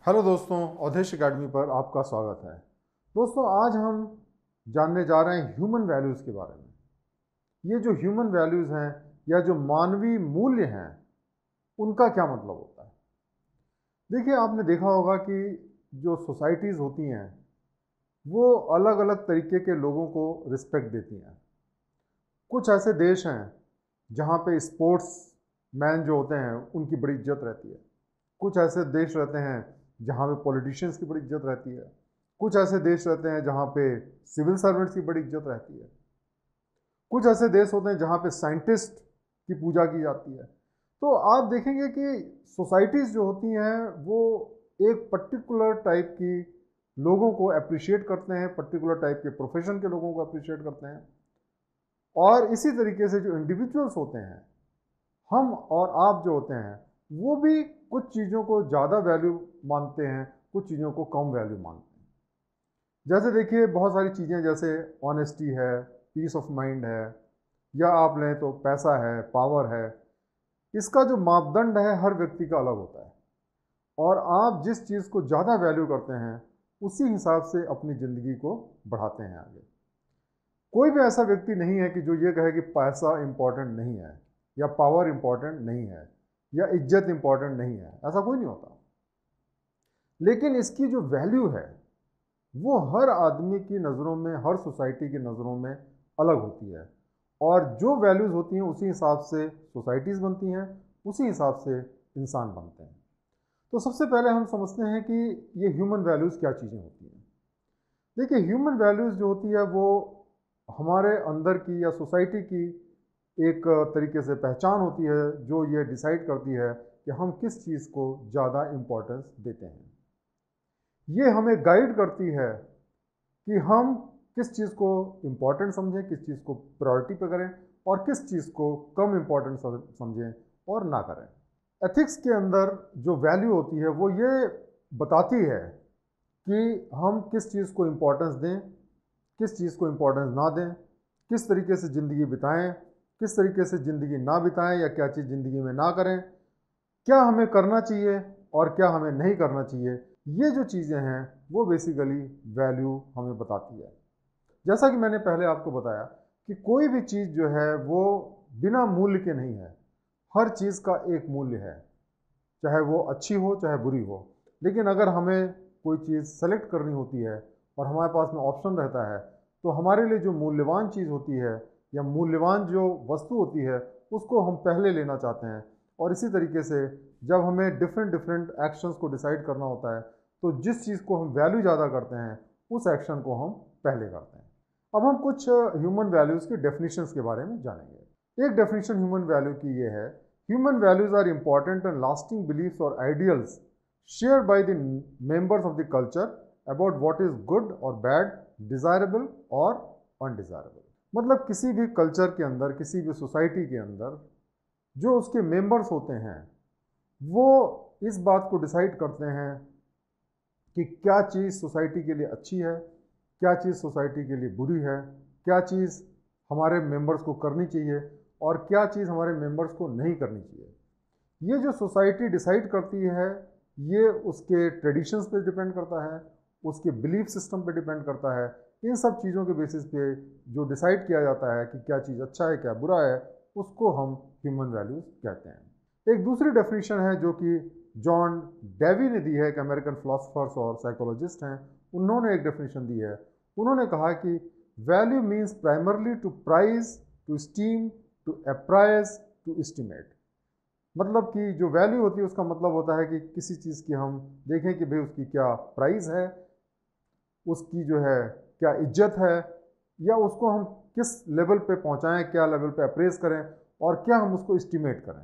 Hello दोस्तों, Awadhesh academy पर आपका स्वागत है। दोस्तों, आज हम जानने जा रहे हैं ह्यूमन वैल्यूज़ के बारे में। ये जो ह्यूमन वैल्यूज़ हैं या जो मानवीय मूल्य हैं, उनका क्या मतलब होता है। देखिए, आपने देखा होगा कि जो सोसाइटीज़ होती हैं वो अलग अलग तरीके के लोगों को रिस्पेक्ट देती हैं। कुछ ऐसे देश हैं जहाँ पे स्पोर्ट्स मैन जो होते हैं उनकी बड़ी इज्जत रहती है। कुछ ऐसे देश रहते हैं जहाँ पे पॉलिटिशियंस की बड़ी इज्जत रहती है। कुछ ऐसे देश रहते हैं जहाँ पे सिविल सर्वेंट्स की बड़ी इज्जत रहती है। कुछ ऐसे देश होते हैं जहाँ पे साइंटिस्ट की पूजा की जाती है। तो आप देखेंगे कि सोसाइटीज़ जो होती हैं वो एक पर्टिकुलर टाइप की लोगों को अप्रिशिएट करते हैं, पर्टिकुलर टाइप के प्रोफेशन के लोगों को अप्रिशिएट करते हैं। और इसी तरीके से जो इंडिविजुअल्स होते हैं, हम और आप जो होते हैं, वो भी कुछ चीज़ों को ज़्यादा वैल्यू मानते हैं, कुछ चीज़ों को कम वैल्यू मानते हैं। जैसे देखिए, बहुत सारी चीज़ें जैसे ऑनेस्टी है, पीस ऑफ माइंड है, या आप लें तो पैसा है, पावर है। इसका जो मापदंड है हर व्यक्ति का अलग होता है, और आप जिस चीज़ को ज़्यादा वैल्यू करते हैं उसी हिसाब से अपनी ज़िंदगी को बढ़ाते हैं आगे। कोई भी ऐसा व्यक्ति नहीं है कि जो ये कहे कि पैसा इम्पॉर्टेंट नहीं है, या पावर इम्पॉर्टेंट नहीं है, या इज्जत इम्पॉर्टेंट नहीं है। ऐसा कोई नहीं होता। लेकिन इसकी जो वैल्यू है वो हर आदमी की नज़रों में, हर सोसाइटी की नज़रों में अलग होती है। और जो वैल्यूज़ होती हैं उसी हिसाब से सोसाइटीज़ बनती हैं, उसी हिसाब से इंसान बनते हैं। तो सबसे पहले हम समझते हैं कि ये ह्यूमन वैल्यूज़ क्या चीज़ें होती हैं। देखिए, ह्यूमन वैल्यूज़ जो होती है वो हमारे अंदर की या सोसाइटी की एक तरीके से पहचान होती है, जो ये डिसाइड करती है कि हम किस चीज़ को ज़्यादा इम्पोर्टेंस देते हैं। ये हमें गाइड करती है कि हम किस चीज़ को इम्पोर्टेंट समझें, किस चीज़ को प्रायोरिटी पे करें, और किस चीज़ को कम इम्पोर्टेंट समझें और ना करें। एथिक्स के अंदर जो वैल्यू होती है वो ये बताती है कि हम किस चीज़ को इम्पोर्टेंस दें, किस चीज़ को इम्पोर्टेंस ना दें, किस तरीके से ज़िंदगी बिताएं, किस तरीके से ज़िंदगी ना बिताएं, या क्या चीज़ ज़िंदगी में ना करें, क्या हमें करना चाहिए और क्या हमें नहीं करना चाहिए। ये जो चीज़ें हैं वो बेसिकली वैल्यू हमें बताती है। जैसा कि मैंने पहले आपको बताया कि कोई भी चीज़ जो है वो बिना मूल्य के नहीं है। हर चीज़ का एक मूल्य है, चाहे वो अच्छी हो चाहे बुरी हो। लेकिन अगर हमें कोई चीज़ सेलेक्ट करनी होती है और हमारे पास में ऑप्शन रहता है, तो हमारे लिए जो मूल्यवान चीज़ होती है या मूल्यवान जो वस्तु होती है उसको हम पहले लेना चाहते हैं। और इसी तरीके से जब हमें डिफरेंट डिफरेंट एक्शंस को डिसाइड करना होता है, तो जिस चीज़ को हम वैल्यू ज़्यादा करते हैं उस एक्शन को हम पहले करते हैं। अब हम कुछ ह्यूमन वैल्यूज़ की डेफिनेशंस के बारे में जानेंगे। एक डेफिनेशन ह्यूमन वैल्यू की ये है: human values are important and lasting beliefs or ideals shared by the members of the culture about what is good or bad, desirable or undesirable। मतलब किसी भी कल्चर के अंदर, किसी भी सोसाइटी के अंदर जो उसके मेंबर्स होते हैं वो इस बात को डिसाइड करते हैं कि क्या चीज़ सोसाइटी के लिए अच्छी है, क्या चीज़ सोसाइटी के लिए बुरी है, क्या चीज़ हमारे मेंबर्स को करनी चाहिए और क्या चीज़ हमारे मेंबर्स को नहीं करनी चाहिए। ये जो सोसाइटी डिसाइड करती है ये उसके ट्रेडिशंस पे डिपेंड करता है, उसके बिलीफ सिस्टम पे डिपेंड करता है। इन सब चीज़ों के बेसिस पे जो डिसाइड किया जाता है कि क्या चीज़ अच्छा है क्या बुरा है, उसको हम ह्यूमन वैल्यूज़ कहते हैं। एक दूसरी डेफिनेशन है जो कि जॉन डेवी ने दी है, एक अमेरिकन फिलोसफर्स और साइकोलॉजिस्ट हैं। उन्होंने एक डेफिनेशन दी है। उन्होंने कहा कि value means primarily to prize, to esteem, to appraise, to estimate. मतलब कि जो वैल्यू होती है उसका मतलब होता है कि किसी चीज़ की हम देखें कि भाई उसकी क्या प्राइस है, उसकी जो है क्या इज्जत है, या उसको हम किस लेवल पे पहुंचाएं, क्या लेवल पे अप्रेस करें, और क्या हम उसको एस्टिमेट करें।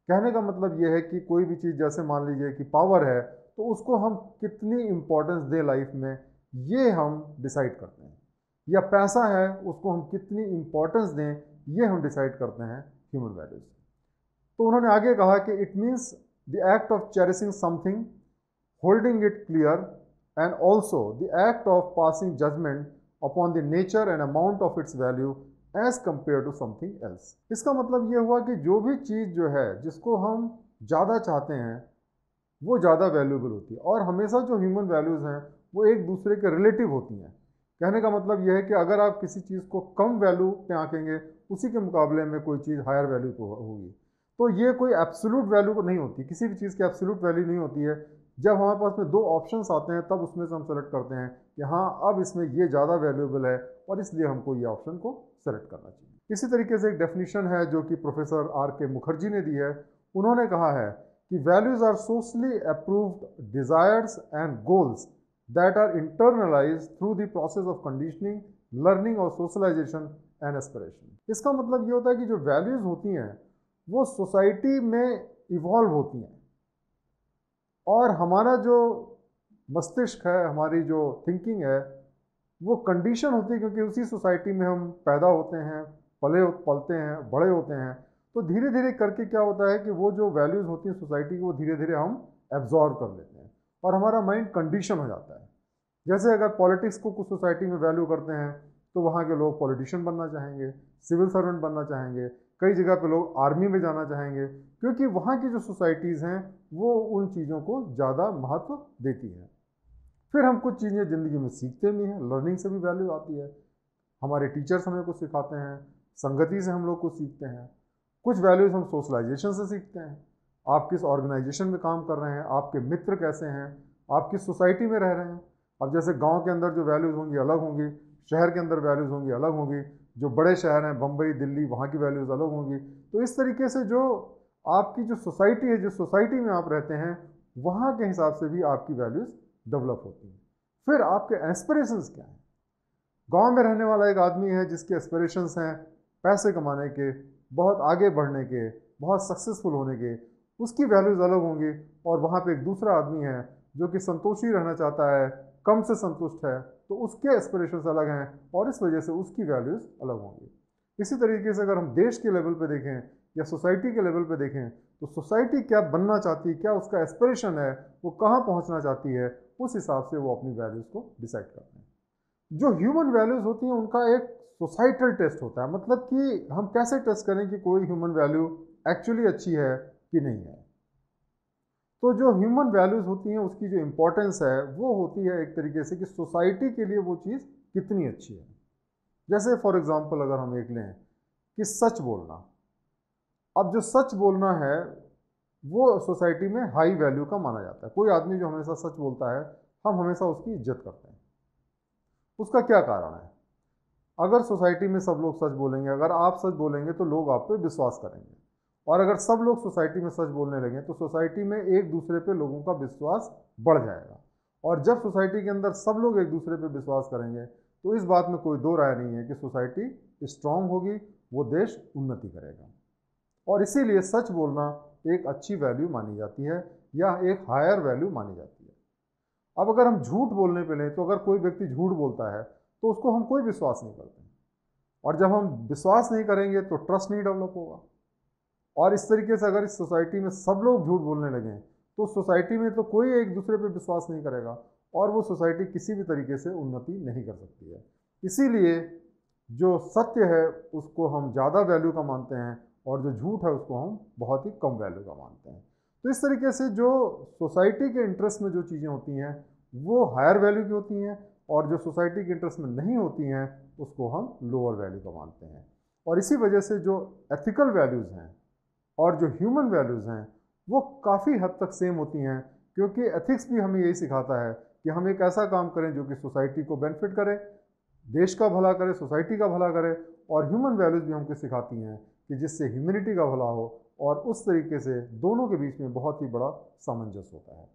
कहने का मतलब ये है कि कोई भी चीज़, जैसे मान लीजिए कि पावर है, तो उसको हम कितनी इम्पोर्टेंस दें लाइफ में, ये हम डिसाइड करते हैं। या पैसा है, उसको हम कितनी इम्पोर्टेंस दें, ये हम डिसाइड करते हैं ह्यूमन वैल्यूज। तो उन्होंने आगे कहा कि it means the act of cherishing something, holding it clear, and also the act of passing judgement upon the nature and amount of its value as compare to something else. इसका मतलब ये हुआ कि जो भी चीज़ जो है जिसको हम ज़्यादा चाहते हैं वो ज़्यादा वैल्यूएबल होती है। और हमेशा जो ह्यूमन वैल्यूज़ हैं वो एक दूसरे के रिलेटिव होती हैं। कहने का मतलब यह है कि अगर आप किसी चीज़ को कम वैल्यू पे आंकेंगे, उसी के मुकाबले में कोई चीज़ हायर वैल्यू पे होगी। तो ये कोई एब्सोल्यूट वैल्यू नहीं होती, किसी भी चीज़ की एब्सोल्यूट वैल्यू नहीं होती है। जब हमारे पास में दो ऑप्शंस आते हैं तब उसमें से हम सेलेक्ट करते हैं कि हाँ अब इसमें ये ज़्यादा वैल्यूएबल है और इसलिए हमको ये ऑप्शन को सेलेक्ट करना चाहिए। इसी तरीके से एक डेफिनेशन है जो कि प्रोफेसर R.K. मुखर्जी ने दी है। उन्होंने कहा है कि values are socially approved desires and goals that are internalise through the process of conditioning, learning और सोशलाइजेशन एंड एस्पिरेशन। इसका मतलब ये होता है कि जो वैल्यूज़ होती हैं वो सोसाइटी में इवॉल्व होती हैं और हमारा जो मस्तिष्क है, हमारी जो थिंकिंग है, वो कंडीशन होती है क्योंकि उसी सोसाइटी में हम पैदा होते हैं, पलते हैं, बड़े होते हैं। तो धीरे धीरे करके क्या होता है कि वो जो वैल्यूज़ होती हैं सोसाइटी की वो धीरे धीरे हम एब्जॉर्व कर लेते हैं और हमारा माइंड कंडीशन हो जाता है। जैसे अगर पॉलिटिक्स को कुछ सोसाइटी में वैल्यू करते हैं तो वहाँ के लोग पॉलिटिशियन बनना चाहेंगे, सिविल सर्वेंट बनना चाहेंगे, कई जगह पे लोग आर्मी में जाना चाहेंगे क्योंकि वहाँ की जो सोसाइटीज़ हैं वो उन चीज़ों को ज़्यादा महत्व देती हैं। फिर हम कुछ चीज़ें ज़िंदगी में सीखते भी हैं, लर्निंग से भी वैल्यू आती है। हमारे टीचर्स हमें कुछ सिखाते हैं, संगति से हम लोग कुछ सीखते हैं। कुछ वैल्यूज़ हम सोशलाइजेशन से सीखते हैं। आप किस ऑर्गेनाइजेशन में काम कर रहे हैं, आपके मित्र कैसे हैं, आप किस सोसाइटी में रह रहे हैं। अब जैसे गांव के अंदर जो वैल्यूज़ होंगी अलग होंगी, शहर के अंदर वैल्यूज़ होंगी अलग होंगी, जो बड़े शहर हैं बम्बई, दिल्ली, वहाँ की वैल्यूज़ अलग होंगी। तो इस तरीके से जो आपकी जो सोसाइटी है, जिस सोसाइटी में आप रहते हैं, वहाँ के हिसाब से भी आपकी वैल्यूज़ डेवलप होती हैं। फिर आपके एस्पिरेशंस क्या हैं। गांव में रहने वाला एक आदमी है जिसके एस्पिरेशंस हैं पैसे कमाने के, बहुत आगे बढ़ने के, बहुत सक्सेसफुल होने के, उसकी वैल्यूज़ अलग होंगी। और वहाँ पे एक दूसरा आदमी है जो कि संतोषी रहना चाहता है, कम से संतुष्ट है, तो उसके एस्पिरेशंस अलग हैं और इस वजह से उसकी वैल्यूज़ अलग होंगी। इसी तरीके से अगर हम देश के लेवल पे देखें या सोसाइटी के लेवल पे देखें तो सोसाइटी क्या बनना चाहती है, क्या उसका एस्पिरेशन है, वो कहाँ पहुँचना चाहती है, उस हिसाब से वो अपनी वैल्यूज़ को डिसाइड करते हैं। जो ह्यूमन वैल्यूज़ होती हैं उनका एक सोसाइटल टेस्ट होता है, मतलब कि हम कैसे टेस्ट करें कि कोई ह्यूमन वैल्यू एक्चुअली अच्छी है कि नहीं है। तो जो ह्यूमन वैल्यूज़ होती हैं उसकी जो इम्पोर्टेंस है वो होती है एक तरीके से कि सोसाइटी के लिए वो चीज़ कितनी अच्छी है। जैसे फॉर एग्जांपल अगर हम एक लें कि सच बोलना। अब जो सच बोलना है वो सोसाइटी में हाई वैल्यू का माना जाता है। कोई आदमी जो हमेशा सच बोलता है हम हमेशा उसकी इज्जत करते हैं। उसका क्या कारण है? अगर सोसाइटी में सब लोग सच बोलेंगे, अगर आप सच बोलेंगे तो लोग आप पे विश्वास करेंगे, और अगर सब लोग सोसाइटी में सच बोलने लगे तो सोसाइटी में एक दूसरे पे लोगों का विश्वास बढ़ जाएगा। और जब सोसाइटी के अंदर सब लोग एक दूसरे पे विश्वास करेंगे तो इस बात में कोई दो राय नहीं है कि सोसाइटी स्ट्रांग होगी, वो देश उन्नति करेगा। और इसीलिए सच बोलना एक अच्छी वैल्यू मानी जाती है या एक हायर वैल्यू मानी जाती है। अब अगर हम झूठ बोलने पे लें तो अगर कोई व्यक्ति झूठ बोलता है तो उसको हम कोई विश्वास नहीं करते, और जब हम विश्वास नहीं करेंगे तो ट्रस्ट नहीं डेवलप होगा। और इस तरीके से अगर इस सोसाइटी में सब लोग झूठ बोलने लगें तो सोसाइटी में तो कोई एक दूसरे पे विश्वास नहीं करेगा और वो सोसाइटी किसी भी तरीके से उन्नति नहीं कर सकती है। इसीलिए जो सत्य है उसको हम ज़्यादा वैल्यू का मानते हैं और जो झूठ है उसको हम बहुत ही कम वैल्यू का मानते हैं। तो इस तरीके से जो सोसाइटी के इंटरेस्ट में जो चीज़ें होती हैं वो हायर वैल्यू की होती हैं और जो सोसाइटी के इंटरेस्ट में नहीं होती हैं उसको हम लोअर वैल्यू का मानते हैं। और इसी वजह से जो एथिकल वैल्यूज़ हैं और जो ह्यूमन वैल्यूज़ हैं वो काफ़ी हद तक सेम होती हैं, क्योंकि एथिक्स भी हमें यही सिखाता है कि हम एक ऐसा काम करें जो कि सोसाइटी को बेनिफिट करे, देश का भला करे, सोसाइटी का भला करे। और ह्यूमन वैल्यूज़ भी हमको सिखाती हैं कि जिससे ह्यूमैनिटी का भला हो, और उस तरीके से दोनों के बीच में बहुत ही बड़ा सामंजस्य होता है।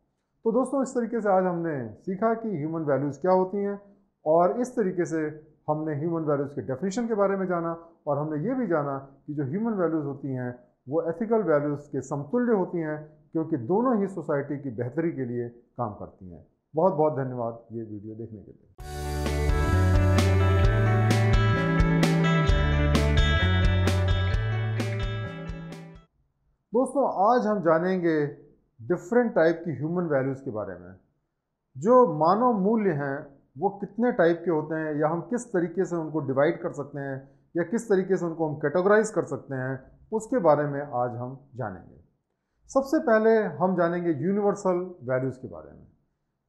तो दोस्तों इस तरीके से आज हमने सीखा कि ह्यूमन वैल्यूज़ क्या होती हैं, और इस तरीके से हमने ह्यूमन वैल्यूज़ के डेफिनेशन के बारे में जाना, और हमने ये भी जाना कि जो ह्यूमन वैल्यूज़ होती हैं वो एथिकल वैल्यूज़ के समतुल्य होती हैं, क्योंकि दोनों ही सोसाइटी की बेहतरी के लिए काम करती हैं। बहुत बहुत धन्यवाद ये वीडियो देखने के लिए। दोस्तों आज हम जानेंगे डिफरेंट टाइप की ह्यूमन वैल्यूज़ के बारे में। जो मानव मूल्य हैं वो कितने टाइप के होते हैं, या हम किस तरीके से उनको डिवाइड कर सकते हैं, या किस तरीके से उनको हम कैटेगराइज कर सकते हैं, उसके बारे में आज हम जानेंगे। सबसे पहले हम जानेंगे यूनिवर्सल वैल्यूज़ के बारे में।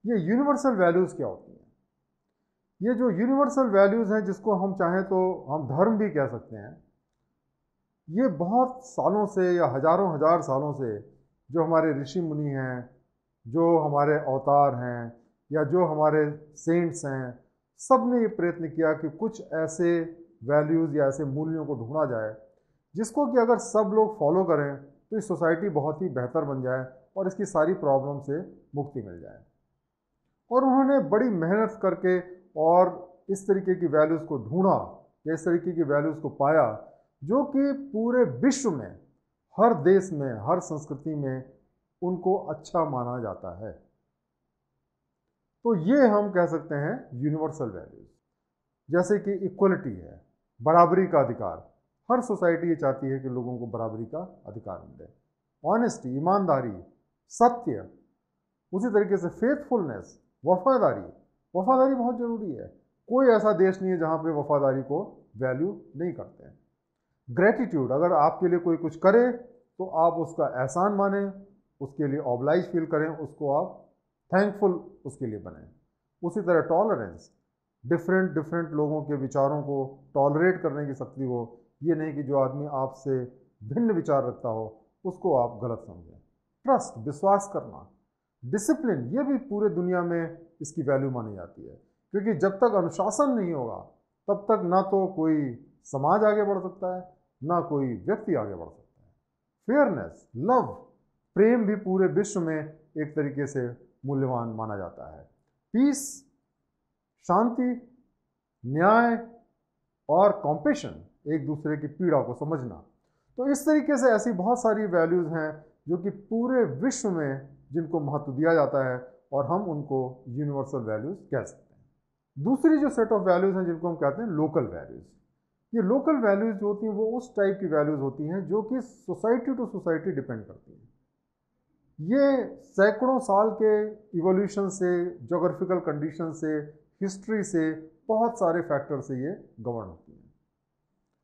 ये यूनिवर्सल वैल्यूज़ क्या होती हैं? ये जो यूनिवर्सल वैल्यूज़ हैं, जिसको हम चाहें तो हम धर्म भी कह सकते हैं, ये बहुत सालों से या हजारों हजार सालों से जो हमारे ऋषि मुनि हैं, जो हमारे अवतार हैं, या जो हमारे सेंट्स हैं, सब ने ये प्रयत्न किया कि कुछ ऐसे वैल्यूज़ या ऐसे मूल्यों को ढूंढा जाए जिसको कि अगर सब लोग फॉलो करें तो ये सोसाइटी बहुत ही बेहतर बन जाए और इसकी सारी प्रॉब्लम से मुक्ति मिल जाए। और उन्होंने बड़ी मेहनत करके और इस तरीके की वैल्यूज़ को ढूंढा या इस तरीके की वैल्यूज़ को पाया जो कि पूरे विश्व में, हर देश में, हर संस्कृति में उनको अच्छा माना जाता है। तो ये हम कह सकते हैं यूनिवर्सल वैल्यूज़। जैसे कि इक्वलिटी है, बराबरी का अधिकार। हर सोसाइटी ये चाहती है कि लोगों को बराबरी का अधिकार मिले। ऑनेस्टी, ईमानदारी, सत्य, उसी तरीके से फेथफुलनेस, वफादारी। वफादारी बहुत ज़रूरी है। कोई ऐसा देश नहीं है जहाँ पे वफादारी को वैल्यू नहीं करते हैं। ग्रेटिट्यूड, अगर आपके लिए कोई कुछ करे तो आप उसका एहसान मानें, उसके लिए ऑब्लाइज फील करें, उसको आप थैंकफुल उसके लिए बनें। उसी तरह टॉलरेंस, डिफरेंट लोगों के विचारों को टॉलरेट करने की शक्ति हो। ये नहीं कि जो आदमी आपसे भिन्न विचार रखता हो उसको आप गलत समझें। ट्रस्ट, विश्वास करना। डिसिप्लिन, ये भी पूरे दुनिया में इसकी वैल्यू मानी जाती है, क्योंकि जब तक अनुशासन नहीं होगा तब तक ना तो कोई समाज आगे बढ़ सकता है, ना कोई व्यक्ति आगे बढ़ सकता है। फेयरनेस, लव, प्रेम भी पूरे विश्व में एक तरीके से मूल्यवान माना जाता है। पीस, शांति, न्याय और कॉम्पेशन, एक दूसरे की पीड़ा को समझना। तो इस तरीके से ऐसी बहुत सारी वैल्यूज़ हैं जो कि पूरे विश्व में जिनको महत्व दिया जाता है और हम उनको यूनिवर्सल वैल्यूज़ कह सकते हैं। दूसरी जो सेट ऑफ वैल्यूज़ हैं जिनको हम कहते हैं लोकल वैल्यूज़। ये लोकल वैल्यूज़ जो होती हैं वो उस टाइप की वैल्यूज़ होती हैं जो कि सोसाइटी टू सोसाइटी डिपेंड करती हैं। ये सैकड़ों साल के इवोल्यूशन से, जोग्राफिकल कंडीशन से, हिस्ट्री से, बहुत सारे फैक्टर से ये गवर्न होती हैं।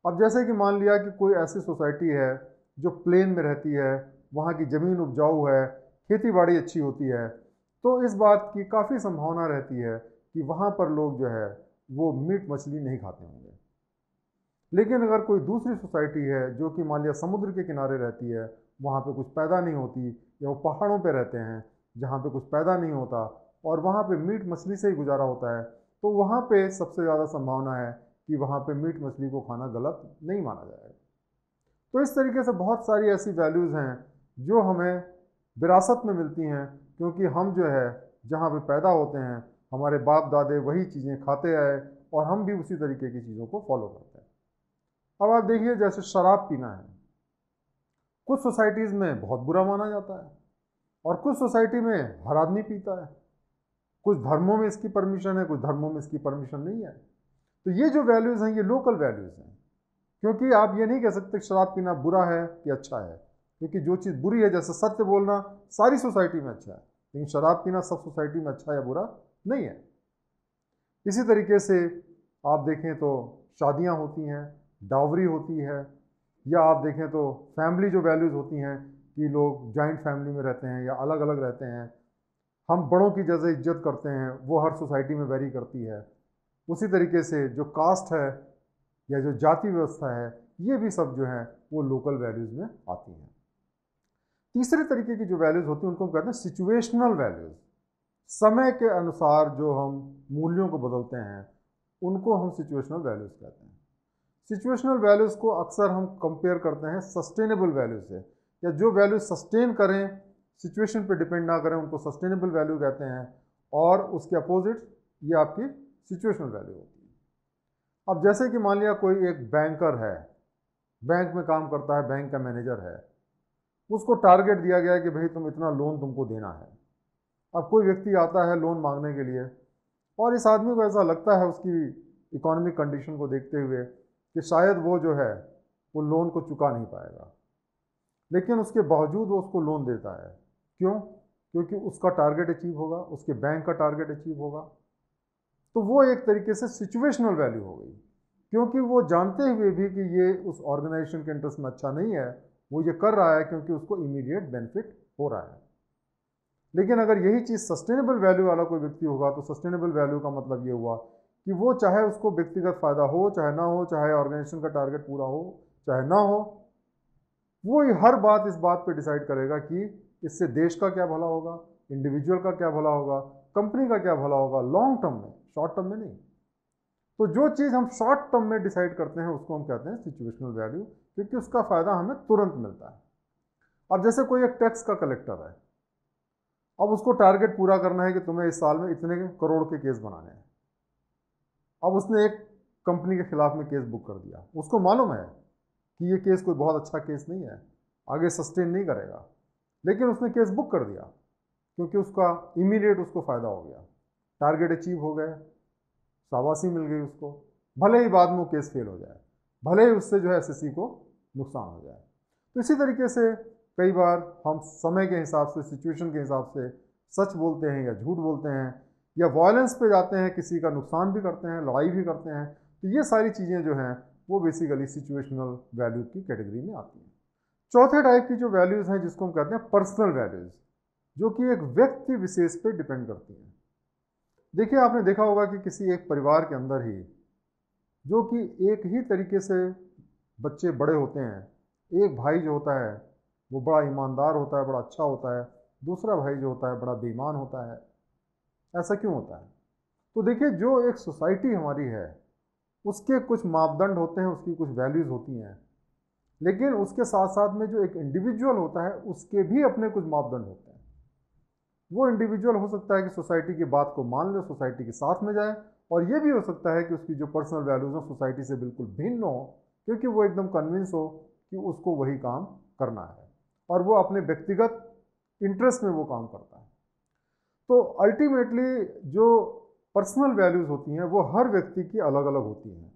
अब जैसे कि मान लिया कि कोई ऐसी सोसाइटी है जो प्लेन में रहती है, वहाँ की ज़मीन उपजाऊ है, खेती बाड़ी अच्छी होती है, तो इस बात की काफ़ी संभावना रहती है कि वहाँ पर लोग जो है वो मीट मछली नहीं खाते होंगे। लेकिन अगर कोई दूसरी सोसाइटी है जो कि मान लिया समुद्र के किनारे रहती है, वहाँ पे कुछ पैदा नहीं होती, या वो पहाड़ों पे रहते हैं जहाँ पे कुछ पैदा नहीं होता और वहाँ पे मीट मछली से ही गुजारा होता है, तो वहाँ पे सबसे ज़्यादा संभावना है कि वहाँ पे मीट मछली को खाना गलत नहीं माना जाएगा। तो इस तरीके से बहुत सारी ऐसी वैल्यूज़ हैं जो हमें विरासत में मिलती हैं, क्योंकि हम जो है जहाँ पे पैदा होते हैं, हमारे बाप दादे वही चीज़ें खाते आए और हम भी उसी तरीके की चीज़ों को फॉलो करते हैं। अब आप देखिए, जैसे शराब पीना है, कुछ सोसाइटीज़ में बहुत बुरा माना जाता है और कुछ सोसाइटी में हर आदमी पीता है। कुछ धर्मों में इसकी परमिशन है, कुछ धर्मों में इसकी परमिशन नहीं है। तो ये जो वैल्यूज़ हैं ये लोकल वैल्यूज़ हैं, क्योंकि आप ये नहीं कह सकते शराब पीना बुरा है कि अच्छा है, क्योंकि जो चीज़ बुरी है, जैसे सत्य बोलना सारी सोसाइटी में अच्छा है, लेकिन शराब पीना सब सोसाइटी में अच्छा या बुरा नहीं है। इसी तरीके से आप देखें तो शादियाँ होती हैं, डावरी होती है, या आप देखें तो फैमिली जो वैल्यूज़ होती हैं कि लोग जॉइंट फैमिली में रहते हैं या अलग अलग रहते हैं, हम बड़ों की जैसे इज्जत करते हैं, वो हर सोसाइटी में वेरी करती है। उसी तरीके से जो कास्ट है या जो जाति व्यवस्था है, ये भी सब जो है वो लोकल वैल्यूज़ में आती हैं। तीसरे तरीके की जो वैल्यूज़ होती हैं उनको हम कहते हैं सिचुएशनल वैल्यूज़। समय के अनुसार जो हम मूल्यों को बदलते हैं उनको हम सिचुएशनल वैल्यूज़ कहते हैं। सिचुएशनल वैल्यूज़ को अक्सर हम कंपेयर करते हैं सस्टेनेबल वैल्यू से, या जो वैल्यू सस्टेन करें, सिचुएशन पे डिपेंड ना करें, उनको सस्टेनेबल वैल्यू कहते हैं। और उसके अपोजिट ये आपकी सिचुएशनल वैल्यू होती है। अब जैसे कि मान लिया कोई एक बैंकर है, बैंक में काम करता है, बैंक का मैनेजर है, उसको टारगेट दिया गया है कि भाई तुम इतना लोन तुमको देना है। अब कोई व्यक्ति आता है लोन मांगने के लिए और इस आदमी को ऐसा लगता है उसकी इकोनॉमिक कंडीशन को देखते हुए कि शायद वो जो है वो लोन को चुका नहीं पाएगा, लेकिन उसके बावजूद वो उसको लोन देता है। क्यों? क्योंकि उसका टारगेट अचीव होगा, उसके बैंक का टारगेट अचीव होगा। तो वो एक तरीके से सिचुएशनल वैल्यू हो गई, क्योंकि वो जानते हुए भी कि ये उस ऑर्गेनाइजेशन के इंटरेस्ट में अच्छा नहीं है, वो ये कर रहा है क्योंकि उसको इमीडिएट बेनिफिट हो रहा है। लेकिन अगर यही चीज़ सस्टेनेबल वैल्यू वाला कोई व्यक्ति होगा तो सस्टेनेबल वैल्यू का मतलब ये हुआ कि वो चाहे उसको व्यक्तिगत फ़ायदा हो चाहे ना हो, चाहे ऑर्गेनाइजेशन का टारगेट पूरा हो चाहे ना हो, वो हर बात इस बात पे डिसाइड करेगा कि इससे देश का क्या भला होगा, इंडिविजुअल का क्या भला होगा, कंपनी का क्या भला होगा, लॉन्ग टर्म में, शॉर्ट टर्म में नहीं। तो जो चीज़ हम शॉर्ट टर्म में डिसाइड करते हैं उसको हम कहते हैं सिचुएशनल वैल्यू, क्योंकि उसका फ़ायदा हमें तुरंत मिलता है। अब जैसे कोई एक टैक्स का कलेक्टर है, अब उसको टारगेट पूरा करना है कि तुम्हें इस साल में इतने करोड़ के केस बनाने हैं। अब उसने एक कंपनी के खिलाफ में केस बुक कर दिया, उसको मालूम है कि ये केस कोई बहुत अच्छा केस नहीं है, आगे सस्टेन नहीं करेगा, लेकिन उसने केस बुक कर दिया क्योंकि उसका इमीडिएट उसको फ़ायदा हो गया, टारगेट अचीव हो गए, शाबाशी मिल गई उसको, भले ही बाद में वो केस फेल हो जाए, भले ही उससे जो है एसएससी को नुकसान हो जाए। तो इसी तरीके से कई बार हम समय के हिसाब से, सिचुएशन के हिसाब से सच बोलते हैं या झूठ बोलते हैं, या वायलेंस पे जाते हैं, किसी का नुकसान भी करते हैं, लड़ाई भी करते हैं। तो ये सारी चीज़ें जो हैं वो बेसिकली सिचुएशनल वैल्यू की कैटेगरी में आती हैं। चौथे टाइप की जो वैल्यूज़ हैं जिसको हम कहते हैं पर्सनल वैल्यूज़, जो कि एक व्यक्ति विशेष पे डिपेंड करती हैं। देखिए, आपने देखा होगा कि किसी एक परिवार के अंदर ही जो कि एक ही तरीके से बच्चे बड़े होते हैं, एक भाई जो होता है वो बड़ा ईमानदार होता है, बड़ा अच्छा होता है, दूसरा भाई जो होता है बड़ा बेईमान होता है। ऐसा क्यों होता है? तो देखिए, जो एक सोसाइटी हमारी है उसके कुछ मापदंड होते हैं, उसकी कुछ वैल्यूज़ होती हैं, लेकिन उसके साथ साथ में जो एक इंडिविजुअल होता है उसके भी अपने कुछ मापदंड होते हैं। वो इंडिविजुअल हो सकता है कि सोसाइटी की बात को मान ले, सोसाइटी के साथ में जाए, और ये भी हो सकता है कि उसकी जो पर्सनल वैल्यूज़ हो सोसाइटी से बिल्कुल भिन्न हो, क्योंकि वो एकदम कन्विंस हो कि उसको वही काम करना है और वो अपने व्यक्तिगत इंटरेस्ट में वो काम करता है। तो अल्टीमेटली जो पर्सनल वैल्यूज़ होती हैं वो हर व्यक्ति की अलग अलग होती हैं,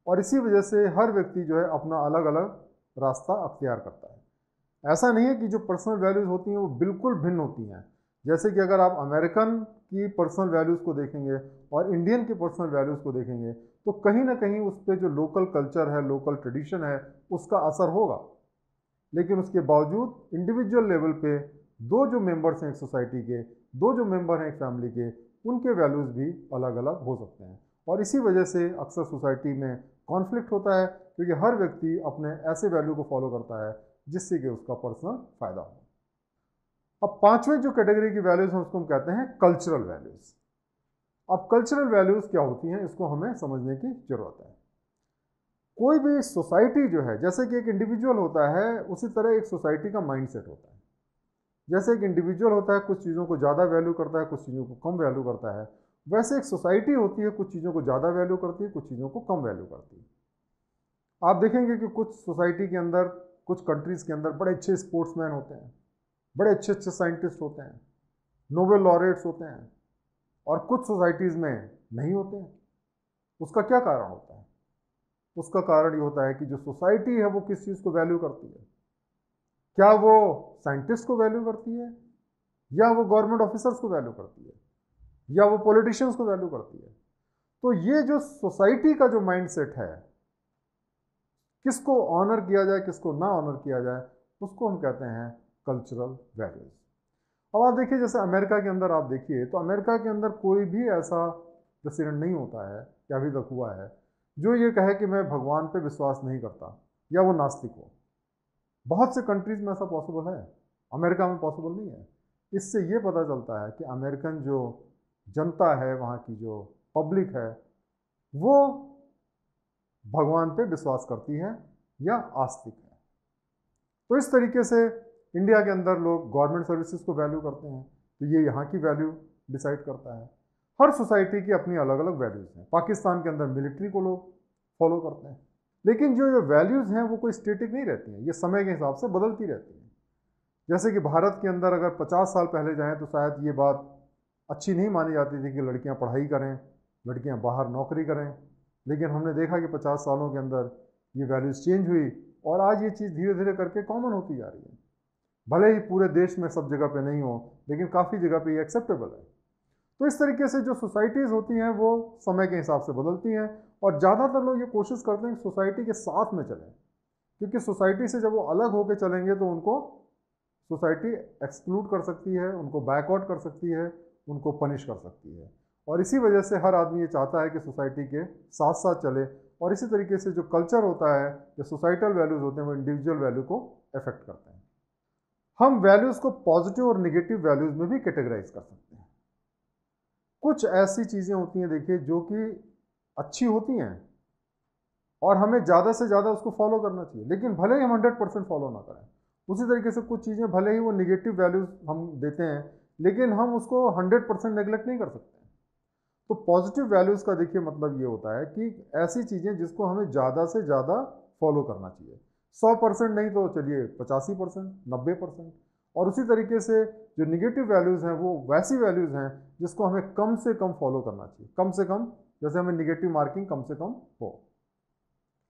और इसी वजह से हर व्यक्ति जो है अपना अलग अलग रास्ता अख्तियार करता है। ऐसा नहीं है कि जो पर्सनल वैल्यूज़ होती हैं वो बिल्कुल भिन्न होती हैं। जैसे कि अगर आप अमेरिकन की पर्सनल वैल्यूज़ को देखेंगे और इंडियन की पर्सनल वैल्यूज़ को देखेंगे तो कहीं ना कहीं उस पर जो लोकल कल्चर है, लोकल ट्रेडिशन है, उसका असर होगा। लेकिन उसके बावजूद इंडिविजुअल लेवल पे दो जो मेंबर्स हैं एक सोसाइटी के, दो जो मेंबर हैं एक फैमिली के, उनके वैल्यूज़ भी अलग अलग हो सकते हैं, और इसी वजह से अक्सर सोसाइटी में कॉन्फ्लिक्ट होता है, क्योंकि हर व्यक्ति अपने ऐसे वैल्यू को फॉलो करता है जिससे कि उसका पर्सनल फ़ायदा हो। अब पांचवें जो कैटेगरी की वैल्यूज़ हैं उसको हम कहते हैं कल्चरल वैल्यूज़। अब कल्चरल वैल्यूज़ क्या होती हैं इसको हमें समझने की ज़रूरत है। कोई भी सोसाइटी जो है, जैसे कि एक इंडिविजुअल होता है उसी तरह एक सोसाइटी का माइंडसेट होता है। जैसे एक इंडिविजुअल होता है कुछ चीज़ों को ज़्यादा वैल्यू करता है, कुछ चीज़ों को कम वैल्यू करता है, वैसे एक सोसाइटी होती है कुछ चीज़ों को ज़्यादा वैल्यू करती है, कुछ चीज़ों को कम वैल्यू करती है। आप देखेंगे कि कुछ सोसाइटी के अंदर, कुछ कंट्रीज़ के अंदर बड़े अच्छे स्पोर्ट्समैन होते हैं, बड़े अच्छे अच्छे साइंटिस्ट होते हैं, नोबेल लॉरेट्स होते हैं, और कुछ सोसाइटीज़ में नहीं होते हैं। उसका क्या कारण होता है? उसका कारण ये होता है कि जो सोसाइटी है वो किस चीज़ को वैल्यू करती है। क्या वो साइंटिस्ट को वैल्यू करती है, या वो गवर्नमेंट ऑफिसर्स को वैल्यू करती है, या वो पॉलिटिशियंस को वैल्यू करती है? तो ये जो सोसाइटी का जो माइंडसेट है, किसको ऑनर किया जाए किसको ना ऑनर किया जाए, उसको हम कहते हैं कल्चरल वैल्यूज। अब आप देखिए, जैसे अमेरिका के अंदर आप देखिए तो अमेरिका के अंदर कोई भी ऐसा प्रेसिडेंट नहीं होता है या अभी तक हुआ है जो ये कहे कि मैं भगवान पे विश्वास नहीं करता या वो नास्तिक हो। बहुत से कंट्रीज में ऐसा पॉसिबल है, अमेरिका में पॉसिबल नहीं है। इससे ये पता चलता है कि अमेरिकन जो जनता है, वहाँ की जो पब्लिक है, वो भगवान पे विश्वास करती है या आस्तिक है। तो इस तरीके से इंडिया के अंदर लोग गवर्नमेंट सर्विसेज को वैल्यू करते हैं, तो ये यहाँ की वैल्यू डिसाइड करता है। हर सोसाइटी की अपनी अलग अलग वैल्यूज़ हैं। पाकिस्तान के अंदर मिलिट्री को लोग फॉलो करते हैं, लेकिन जो ये वैल्यूज़ हैं वो कोई स्टेटिक नहीं रहती हैं, ये समय के हिसाब से बदलती रहती हैं। जैसे कि भारत के अंदर अगर 50 साल पहले जाएँ तो शायद ये बात अच्छी नहीं मानी जाती थी कि लड़कियाँ पढ़ाई करें, लड़कियाँ बाहर नौकरी करें, लेकिन हमने देखा कि 50 सालों के अंदर ये वैल्यूज़ चेंज हुई और आज ये चीज़ धीरे धीरे करके कॉमन होती जा रही है। भले ही पूरे देश में सब जगह पे नहीं हो, लेकिन काफ़ी जगह पे ये एक्सेप्टेबल है। तो इस तरीके से जो सोसाइटीज़ होती हैं वो समय के हिसाब से बदलती हैं, और ज़्यादातर लोग ये कोशिश करते हैं कि सोसाइटी के साथ में चलें, क्योंकि सोसाइटी से जब वो अलग होकर चलेंगे तो उनको सोसाइटी एक्सक्लूड कर सकती है, उनको बैकआउट कर सकती है, उनको पनिश कर सकती है। और इसी वजह से हर आदमी ये चाहता है कि सोसाइटी के साथ साथ चले, और इसी तरीके से जो कल्चर होता है, जो सोसाइटल वैल्यूज़ होते हैं, वो इंडिविजुअल वैल्यू को अफेक्ट करते हैं। हम वैल्यूज़ को पॉजिटिव और नेगेटिव वैल्यूज़ में भी कैटेगराइज कर सकते हैं। कुछ ऐसी चीज़ें होती हैं, देखिए, जो कि अच्छी होती हैं और हमें ज़्यादा से ज़्यादा उसको फॉलो करना चाहिए, लेकिन भले ही हम 100% फॉलो ना करें। उसी तरीके से कुछ चीज़ें भले ही वो नेगेटिव वैल्यूज़ हम देते हैं, लेकिन हम उसको 100% नेगलेक्ट नहीं कर सकते। तो पॉजिटिव वैल्यूज़ का देखिए मतलब ये होता है कि ऐसी चीज़ें जिसको हमें ज़्यादा से ज़्यादा फॉलो करना चाहिए। 100% नहीं तो चलिए 85%, 90%। और उसी तरीके से जो निगेटिव वैल्यूज़ हैं वो वैसी वैल्यूज़ हैं जिसको हमें कम से कम फॉलो करना चाहिए। कम से कम, जैसे हमें निगेटिव मार्किंग कम से कम हो।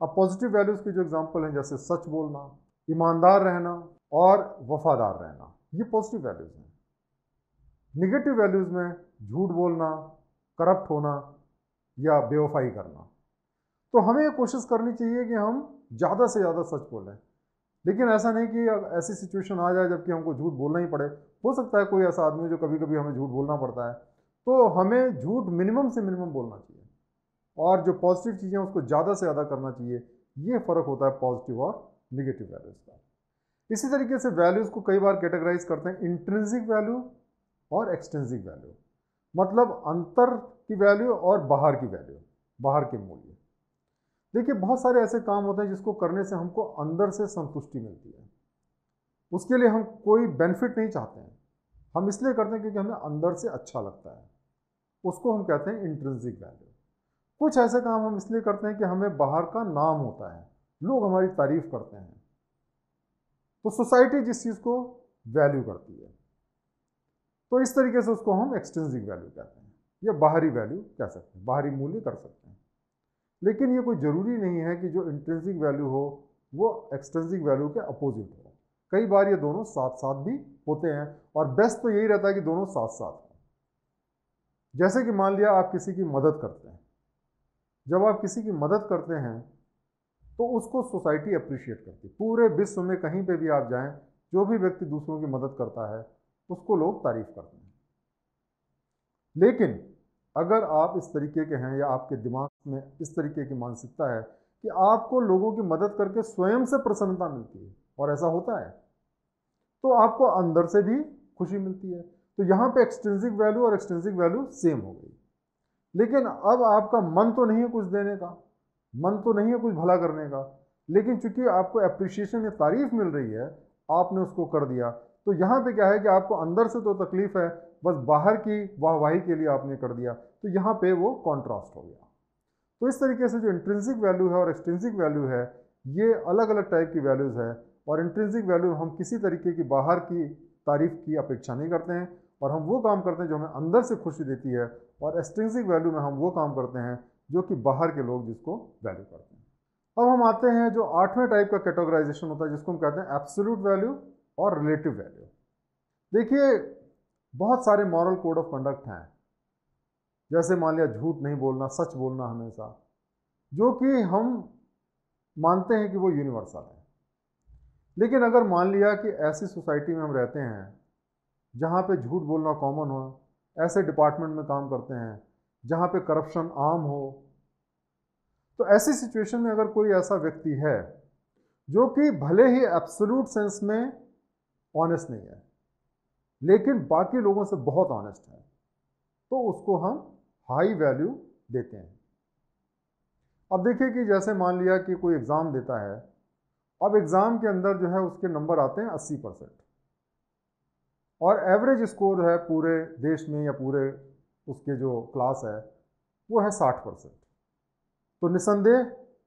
अब पॉजिटिव वैल्यूज़ की जो एग्जांपल हैं, जैसे सच बोलना, ईमानदार रहना और वफादार रहना, ये पॉजिटिव वैल्यूज़ हैं। निगेटिव वैल्यूज़ में झूठ बोलना, करप्ट होना या बेवफाई करना। तो हमें ये कोशिश करनी चाहिए कि हम ज़्यादा से ज़्यादा सच बोलें, लेकिन ऐसा नहीं कि ऐसी सिचुएशन आ जाए जबकि हमको झूठ बोलना ही पड़े। हो सकता है कोई ऐसा आदमी जो कभी कभी हमें झूठ बोलना पड़ता है, तो हमें झूठ मिनिमम से मिनिमम बोलना चाहिए और जो पॉजिटिव चीज़ें उसको ज़्यादा से ज़्यादा करना चाहिए। ये फ़र्क होता है पॉजिटिव और निगेटिव वैल्यूज़ का। इसी तरीके से वैल्यूज़ को कई बार कैटेगराइज करते हैं इंट्रिंसिक वैल्यू और एक्सट्रिंसिक वैल्यू, मतलब अंतर की वैल्यू और बाहर की वैल्यू, बाहर के मूल्य। देखिए, बहुत सारे ऐसे काम होते हैं जिसको करने से हमको अंदर से संतुष्टि मिलती है, उसके लिए हम कोई बेनिफिट नहीं चाहते हैं, हम इसलिए करते हैं क्योंकि हमें अंदर से अच्छा लगता है, उसको हम कहते हैं इंट्रिंसिक वैल्यू। कुछ ऐसे काम हम इसलिए करते हैं कि हमें बाहर का नाम होता है, लोग हमारी तारीफ करते हैं, तो सोसाइटी जिस चीज़ को वैल्यू करती है, तो इस तरीके से उसको हम एक्सट्रिंसिक वैल्यू कहते हैं या बाहरी वैल्यू कह सकते हैं, बाहरी मूल्य कर सकते हैं। लेकिन ये कोई ज़रूरी नहीं है कि जो इंट्रिंसिक वैल्यू हो वो एक्सट्रिंसिक वैल्यू के अपोजिट हो। कई बार ये दोनों साथ साथ भी होते हैं और बेस्ट तो यही रहता है कि दोनों साथ साथ हों। जैसे कि मान लिया आप किसी की मदद करते हैं, जब आप किसी की मदद करते हैं तो उसको सोसाइटी अप्रिशिएट करती है। पूरे विश्व में कहीं पे भी आप जाएं, जो भी व्यक्ति दूसरों की मदद करता है उसको लोग तारीफ करते हैं। लेकिन अगर आप इस तरीके के हैं या आपके दिमाग में इस तरीके की मानसिकता है कि आपको लोगों की मदद करके स्वयं से प्रसन्नता मिलती है, और ऐसा होता है, तो आपको अंदर से भी खुशी मिलती है। तो यहाँ पे एक्सट्रिंसिक वैल्यू और एक्सट्रिंसिक वैल्यू सेम हो गई। लेकिन अब आपका मन तो नहीं है कुछ देने का, मन तो नहीं है कुछ भला करने का, लेकिन चूंकि आपको अप्रिशिएशन या तारीफ मिल रही है, आपने उसको कर दिया। तो यहाँ पे क्या है कि आपको अंदर से तो तकलीफ है, बस बाहर की वाहवाही के लिए आपने कर दिया, तो यहाँ पे वो कॉन्ट्रास्ट हो गया। तो इस तरीके से जो इंट्रिंसिक वैल्यू है और एक्सट्रिंसिक वैल्यू है, ये अलग अलग टाइप की वैल्यूज़ है। और इंट्रिंसिक वैल्यू हम किसी तरीके की बाहर की तारीफ की अपेक्षा नहीं करते हैं और हम वो काम करते हैं जो हमें अंदर से खुशी देती है, और एक्सट्रिंसिक वैल्यू में हम वो काम करते हैं जो कि बाहर के लोग जिसको वैल्यू करते हैं। अब हम आते हैं जो 8वें टाइप का कैटेगराइजेशन होता है, जिसको हम कहते हैं एब्सोल्यूट वैल्यू और रिलेटिव वैल्यू। देखिए, बहुत सारे मॉरल कोड ऑफ कंडक्ट हैं, जैसे मान लिया झूठ नहीं बोलना, सच बोलना हमेशा, जो कि हम मानते हैं कि वो यूनिवर्सल है। लेकिन अगर मान लिया कि ऐसी सोसाइटी में हम रहते हैं जहाँ पे झूठ बोलना कॉमन हो, ऐसे डिपार्टमेंट में काम करते हैं जहाँ पे करप्शन आम हो, तो ऐसी सिचुएशन में अगर कोई ऐसा व्यक्ति है जो कि भले ही एब्सोल्यूट सेंस में ऑनेस्ट नहीं है लेकिन बाकी लोगों से बहुत ऑनेस्ट है, तो उसको हम हाई वैल्यू देते हैं। अब देखिए कि जैसे मान लिया कि कोई एग्ज़ाम देता है, अब एग्ज़ाम के अंदर जो है उसके नंबर आते हैं 80% और एवरेज स्कोर है पूरे देश में या पूरे उसके जो क्लास है वो है 60%। तो निसंदेह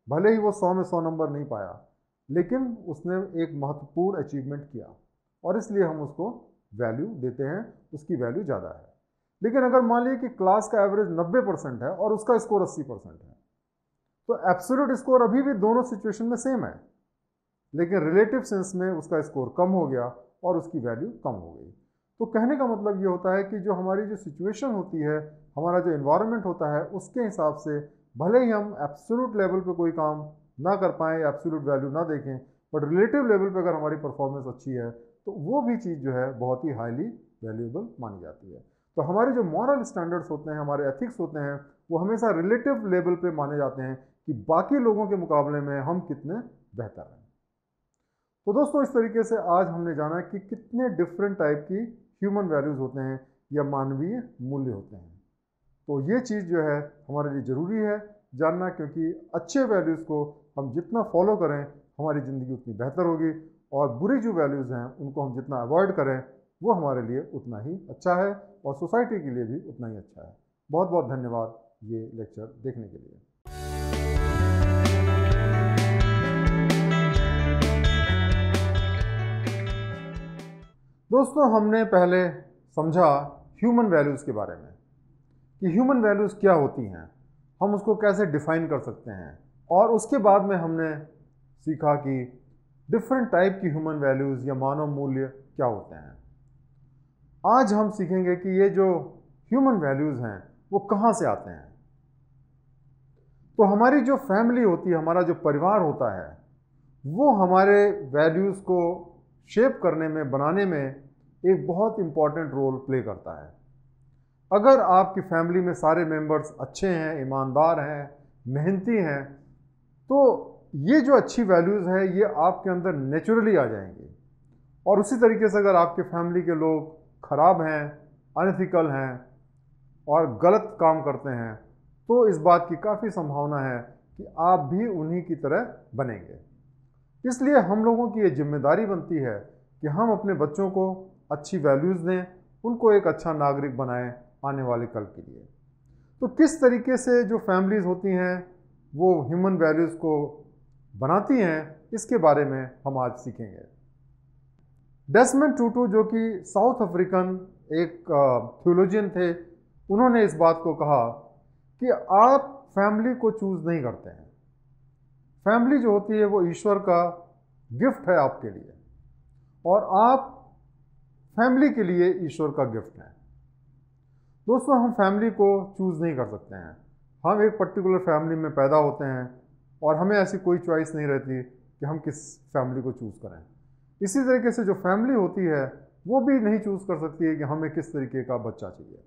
भले ही वो 100 में 100 नंबर नहीं पाया, लेकिन उसने एक महत्वपूर्ण अचीवमेंट किया और इसलिए हम उसको वैल्यू देते हैं, उसकी वैल्यू ज़्यादा है। लेकिन अगर मान लीजिए कि क्लास का एवरेज 90% है और उसका स्कोर 80% है, तो एब्सोल्यूट स्कोर अभी भी दोनों सिचुएशन में सेम है, लेकिन रिलेटिव सेंस में उसका स्कोर कम हो गया और उसकी वैल्यू कम हो गई। तो कहने का मतलब ये होता है कि जो हमारी जो सिचुएशन होती है, हमारा जो एनवायरनमेंट होता है, उसके हिसाब से भले ही हम एब्सोल्यूट लेवल पे कोई काम ना कर पाएँ या एब्सोल्यूट वैल्यू ना देखें, बट रिलेटिव लेवल पे अगर हमारी परफॉर्मेंस अच्छी है तो वो भी चीज़ जो है बहुत ही हाईली वैल्यूएबल मानी जाती है। तो हमारे जो मॉरल स्टैंडर्ड्स होते हैं, हमारे एथिक्स होते हैं, वो हमेशा रिलेटिव लेवल पे माने जाते हैं कि बाकी लोगों के मुकाबले में हम कितने बेहतर हैं। तो दोस्तों, इस तरीके से आज हमने जाना कि कितने डिफरेंट टाइप की ह्यूमन वैल्यूज़ होते हैं या मानवीय मूल्य होते हैं। तो ये चीज़ जो है हमारे लिए ज़रूरी है जानना, क्योंकि अच्छे वैल्यूज़ को हम जितना फॉलो करें हमारी ज़िंदगी उतनी बेहतर होगी, और बुरी जो वैल्यूज़ हैं उनको हम जितना अवॉइड करें वो हमारे लिए उतना ही अच्छा है और सोसाइटी के लिए भी उतना ही अच्छा है। बहुत बहुत धन्यवाद ये लेक्चर देखने के लिए। दोस्तों, हमने पहले समझा ह्यूमन वैल्यूज़ के बारे में कि ह्यूमन वैल्यूज़ क्या होती हैं, हम उसको कैसे डिफ़ाइन कर सकते हैं, और उसके बाद में हमने सीखा कि डिफरेंट टाइप की ह्यूमन वैल्यूज़ या मानव मूल्य क्या होते हैं। आज हम सीखेंगे कि ये जो ह्यूमन वैल्यूज़ हैं वो कहाँ से आते हैं। तो हमारी जो फैमिली होती है, हमारा जो परिवार होता है, वो हमारे वैल्यूज़ को शेप करने में, बनाने में एक बहुत इम्पॉर्टेंट रोल प्ले करता है। अगर आपकी फैमिली में सारे मेंबर्स अच्छे हैं, ईमानदार हैं, मेहनती हैं, तो ये जो अच्छी वैल्यूज़ है ये आपके अंदर नेचुरली आ जाएंगी। और उसी तरीके से अगर आपके फैमिली के लोग ख़राब हैं, अनएथिकल हैं और गलत काम करते हैं, तो इस बात की काफ़ी संभावना है कि आप भी उन्हीं की तरह बनेंगे। इसलिए हम लोगों की ये जिम्मेदारी बनती है कि हम अपने बच्चों को अच्छी वैल्यूज़ दें, उनको एक अच्छा नागरिक बनाएं आने वाले कल के लिए। तो किस तरीके से जो फैमिलीज़ होती हैं वो ह्यूमन वैल्यूज़ को बनाती हैं, इसके बारे में हम आज सीखेंगे। डेसमंड टूटू, जो कि साउथ अफ्रीकन एक थियोलॉजियन थे, उन्होंने इस बात को कहा कि आप फैमिली को चूज़ नहीं करते हैं। फैमिली जो होती है वो ईश्वर का गिफ्ट है आपके लिए, और आप फैमिली के लिए ईश्वर का गिफ्ट है। दोस्तों, हम फैमिली को चूज़ नहीं कर सकते हैं। हम एक पर्टिकुलर फैमिली में पैदा होते हैं और हमें ऐसी कोई चॉइस नहीं रहती कि हम किस फैमिली को चूज़ करें। इसी तरीके से जो फैमिली होती है वो भी नहीं चूज़ कर सकती है कि हमें किस तरीके का बच्चा चाहिए।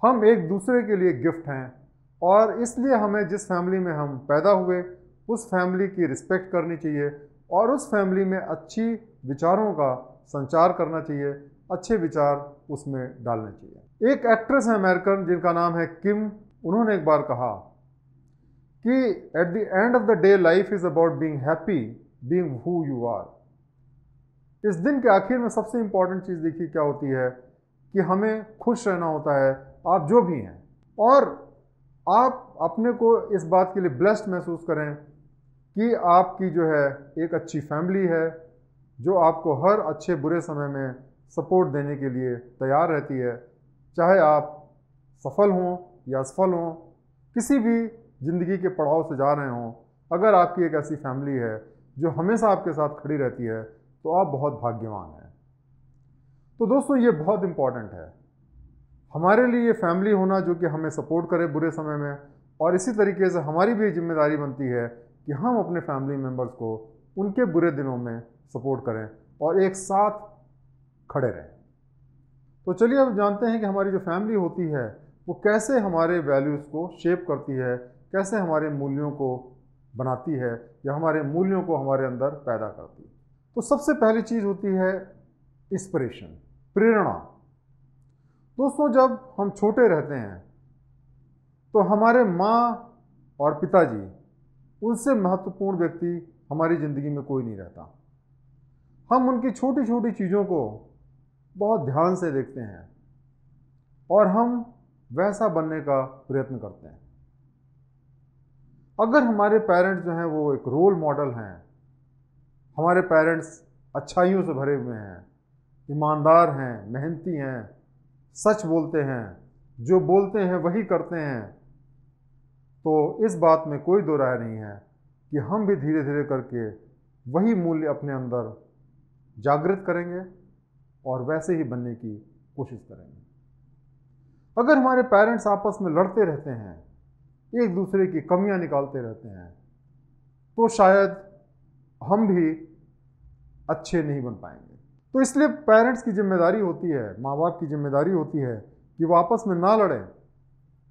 हम एक दूसरे के लिए गिफ्ट हैं, और इसलिए हमें जिस फैमिली में हम पैदा हुए उस फैमिली की रिस्पेक्ट करनी चाहिए, और उस फैमिली में अच्छी विचारों का संचार करना चाहिए, अच्छे विचार उसमें डालने चाहिए। एक एक्ट्रेस है अमेरिकन जिनका नाम है किम, उन्होंने एक बार कहा कि at the end of the day life is about being happy, being who you are. इस दिन के आखिर में सबसे इंपॉर्टेंट चीज़ देखिए क्या होती है कि हमें खुश रहना होता है, आप जो भी हैं, और आप अपने को इस बात के लिए ब्लेस्ड महसूस करें कि आपकी जो है एक अच्छी फैमिली है जो आपको हर अच्छे बुरे समय में सपोर्ट देने के लिए तैयार रहती है। चाहे आप सफल हों या असफल हों, किसी भी ज़िंदगी के पड़ाव से जा रहे हों, अगर आपकी एक ऐसी फैमिली है जो हमेशा आपके साथ खड़ी रहती है तो आप बहुत भाग्यवान हैं। तो दोस्तों, ये बहुत इम्पॉर्टेंट है हमारे लिए ये फैमिली होना जो कि हमें सपोर्ट करे बुरे समय में, और इसी तरीके से हमारी भी जिम्मेदारी बनती है कि हम अपने फैमिली मेम्बर्स को उनके बुरे दिनों में सपोर्ट करें और एक साथ खड़े रहें। तो चलिए अब जानते हैं कि हमारी जो फैमिली होती है वो कैसे हमारे वैल्यूज़ को शेप करती है, कैसे हमारे मूल्यों को बनाती है या हमारे मूल्यों को हमारे अंदर पैदा करती है। तो सबसे पहली चीज़ होती है इंस्पिरेशन, प्रेरणा। दोस्तों, जब हम छोटे रहते हैं तो हमारे माँ और पिताजी, उनसे महत्वपूर्ण व्यक्ति हमारी ज़िंदगी में कोई नहीं रहता। हम उनकी छोटी छोटी चीज़ों को बहुत ध्यान से देखते हैं और हम वैसा बनने का प्रयत्न करते हैं। अगर हमारे पेरेंट्स जो हैं वो एक रोल मॉडल हैं, हमारे पेरेंट्स अच्छाइयों से भरे हुए हैं, ईमानदार हैं, मेहनती हैं, सच बोलते हैं, जो बोलते हैं वही करते हैं, तो इस बात में कोई दो राय नहीं है कि हम भी धीरे धीरे करके वही मूल्य अपने अंदर जागृत करेंगे और वैसे ही बनने की कोशिश करेंगे। अगर हमारे पेरेंट्स आपस में लड़ते रहते हैं, एक दूसरे की कमियां निकालते रहते हैं, तो शायद हम भी अच्छे नहीं बन पाएंगे। तो इसलिए पेरेंट्स की जिम्मेदारी होती है, माँ बाप की जिम्मेदारी होती है कि वो आपस में ना लड़ें।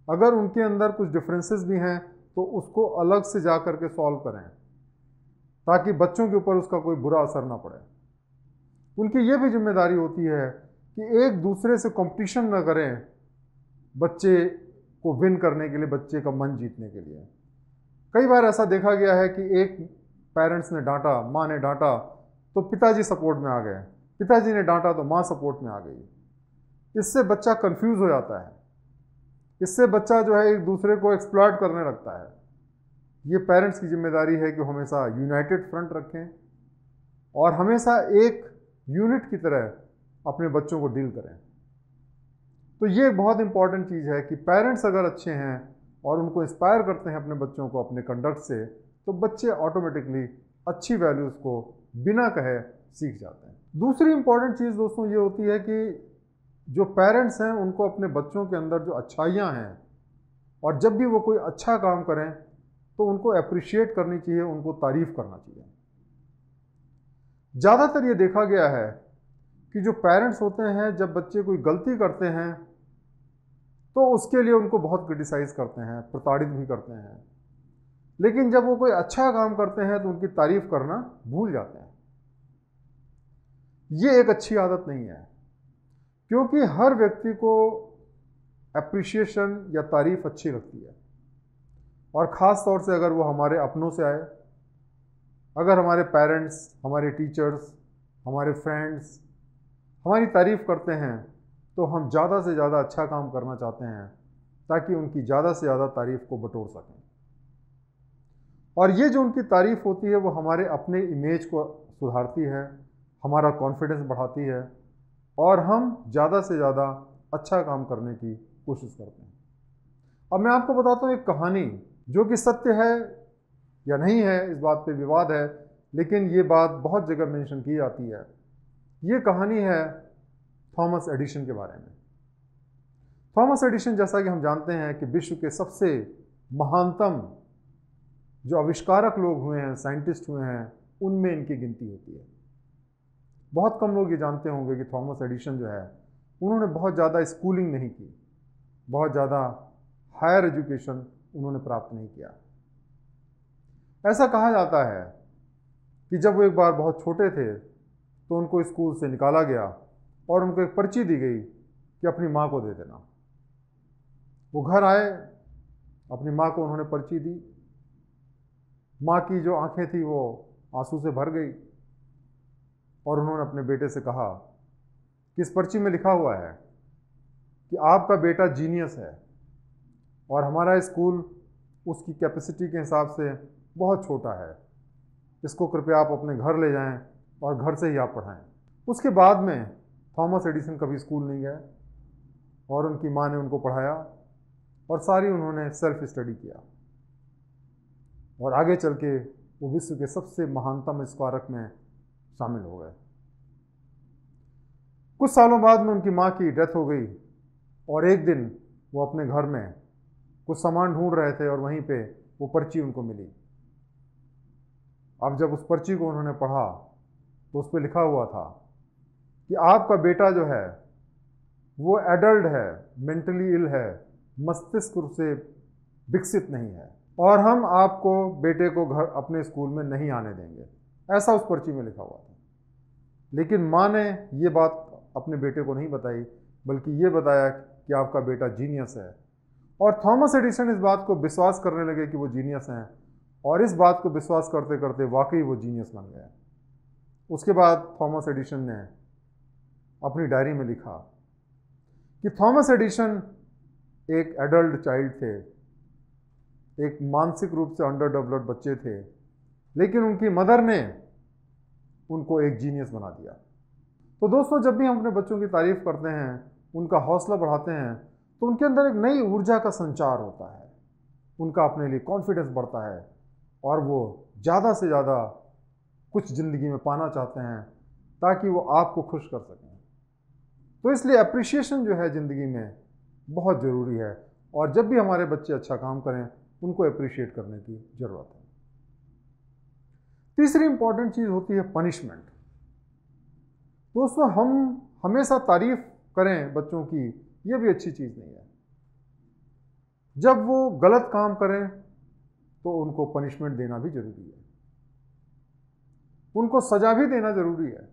अगर उनके अंदर कुछ डिफरेंसेस भी हैं तो उसको अलग से जा कर के सॉल्व करें, ताकि बच्चों के ऊपर उसका कोई बुरा असर ना पड़े। उनकी ये भी जिम्मेदारी होती है कि एक दूसरे से कंपटीशन ना करें बच्चे को विन करने के लिए, बच्चे का मन जीतने के लिए। कई बार ऐसा देखा गया है कि एक पेरेंट्स ने डांटा, माँ ने डांटा तो पिताजी सपोर्ट में आ गए, पिताजी ने डांटा तो माँ सपोर्ट में आ गई। इससे बच्चा कंफ्यूज हो जाता है, इससे बच्चा जो है एक दूसरे को एक्सप्लॉइट करने लगता है। ये पेरेंट्स की जिम्मेदारी है कि हमेशा यूनाइटेड फ्रंट रखें और हमेशा एक यूनिट की तरह अपने बच्चों को डील करें। तो ये बहुत इंपॉर्टेंट चीज़ है कि पेरेंट्स अगर अच्छे हैं और उनको इंस्पायर करते हैं अपने बच्चों को अपने कंडक्ट से, तो बच्चे ऑटोमेटिकली अच्छी वैल्यूज़ को बिना कहे सीख जाते हैं। दूसरी इंपॉर्टेंट चीज़ दोस्तों ये होती है कि जो पेरेंट्स हैं उनको अपने बच्चों के अंदर जो अच्छाइयाँ हैं, और जब भी वो कोई अच्छा काम करें तो उनको अप्रिशिएट करनी चाहिए, उनको तारीफ़ करना चाहिए। ज़्यादातर ये देखा गया है कि जो पेरेंट्स होते हैं जब बच्चे कोई गलती करते हैं तो उसके लिए उनको बहुत क्रिटिसाइज़ करते हैं, प्रताड़ित भी करते हैं, लेकिन जब वो कोई अच्छा काम करते हैं तो उनकी तारीफ़ करना भूल जाते हैं। ये एक अच्छी आदत नहीं है, क्योंकि हर व्यक्ति को एप्रिसिएशन या तारीफ़ अच्छी लगती है, और ख़ास तौर से अगर वो हमारे अपनों से आए। अगर हमारे पेरेंट्स, हमारे टीचर्स, हमारे फ्रेंड्स हमारी तारीफ़ करते हैं तो हम ज़्यादा से ज़्यादा अच्छा काम करना चाहते हैं, ताकि उनकी ज़्यादा से ज़्यादा तारीफ़ को बटोर सकें। और ये जो उनकी तारीफ़ होती है वो हमारे अपने इमेज को सुधारती है, हमारा कॉन्फिडेंस बढ़ाती है, और हम ज़्यादा से ज़्यादा अच्छा काम करने की कोशिश करते हैं। अब मैं आपको बताता हूँ एक कहानी, जो कि सत्य है या नहीं है इस बात पे विवाद है, लेकिन ये बात बहुत जगह मेंशन की जाती है। ये कहानी है थॉमस एडिसन के बारे में। थॉमस एडिसन, जैसा कि हम जानते हैं कि विश्व के सबसे महानतम जो आविष्कारक लोग हुए हैं, साइंटिस्ट हुए हैं, उनमें इनकी गिनती होती है। बहुत कम लोग ये जानते होंगे कि थॉमस एडिसन जो है उन्होंने बहुत ज़्यादा स्कूलिंग नहीं की, बहुत ज़्यादा हायर एजुकेशन उन्होंने प्राप्त नहीं किया। ऐसा कहा जाता है कि जब वो एक बार बहुत छोटे थे तो उनको स्कूल से निकाला गया और उनको एक पर्ची दी गई कि अपनी माँ को दे देना। वो घर आए, अपनी माँ को उन्होंने पर्ची दी। माँ की जो आंखें थी वो आंसू से भर गई, और उन्होंने अपने बेटे से कहा कि इस पर्ची में लिखा हुआ है कि आपका बेटा जीनियस है, और हमारा स्कूल उसकी कैपेसिटी के हिसाब से बहुत छोटा है, इसको कृपया आप अपने घर ले जाएं और घर से ही आप पढ़ाएं। उसके बाद में थॉमस एडिसन कभी स्कूल नहीं गए, और उनकी माँ ने उनको पढ़ाया, और सारी उन्होंने सेल्फ स्टडी किया, और आगे चल के वो विश्व के सबसे महानतम स्कारक में शामिल हो गए। कुछ सालों बाद में उनकी माँ की डेथ हो गई, और एक दिन वो अपने घर में कुछ सामान ढूंढ रहे थे और वहीं पे वो पर्ची उनको मिली। अब जब उस पर्ची को उन्होंने पढ़ा तो उस पर लिखा हुआ था कि आपका बेटा जो है वो एडल्ट है, मेंटली इल है, मस्तिष्क रूप से विकसित नहीं है, और हम आपको बेटे को घर अपने स्कूल में नहीं आने देंगे। ऐसा उस पर्ची में लिखा हुआ था। लेकिन माँ ने ये बात अपने बेटे को नहीं बताई, बल्कि ये बताया कि आपका बेटा जीनियस है। और थॉमस एडिसन इस बात को विश्वास करने लगे कि वो जीनियस हैं, और इस बात को विश्वास करते करते वाकई वो जीनियस बन गए। उसके बाद थॉमस एडिसन ने अपनी डायरी में लिखा कि थॉमस एडिसन एक एडल्ट चाइल्ड थे, एक मानसिक रूप से अंडर डेवलप्ड बच्चे थे, लेकिन उनकी मदर ने उनको एक जीनियस बना दिया। तो दोस्तों, जब भी हम अपने बच्चों की तारीफ़ करते हैं, उनका हौसला बढ़ाते हैं, तो उनके अंदर एक नई ऊर्जा का संचार होता है, उनका अपने लिए कॉन्फिडेंस बढ़ता है, और वो ज़्यादा से ज़्यादा कुछ ज़िंदगी में पाना चाहते हैं ताकि वो आपको खुश कर सकें। तो इसलिए अप्रिसिएशन जो है ज़िंदगी में बहुत ज़रूरी है, और जब भी हमारे बच्चे अच्छा काम करें उनको अप्रिशिएट करने की ज़रूरत है। तीसरी इंपॉर्टेंट चीज़ होती है पनिशमेंट। दोस्तों, हम हमेशा तारीफ करें बच्चों की, ये भी अच्छी चीज़ नहीं है। जब वो गलत काम करें तो उनको पनिशमेंट देना भी जरूरी है, उनको सजा भी देना जरूरी है,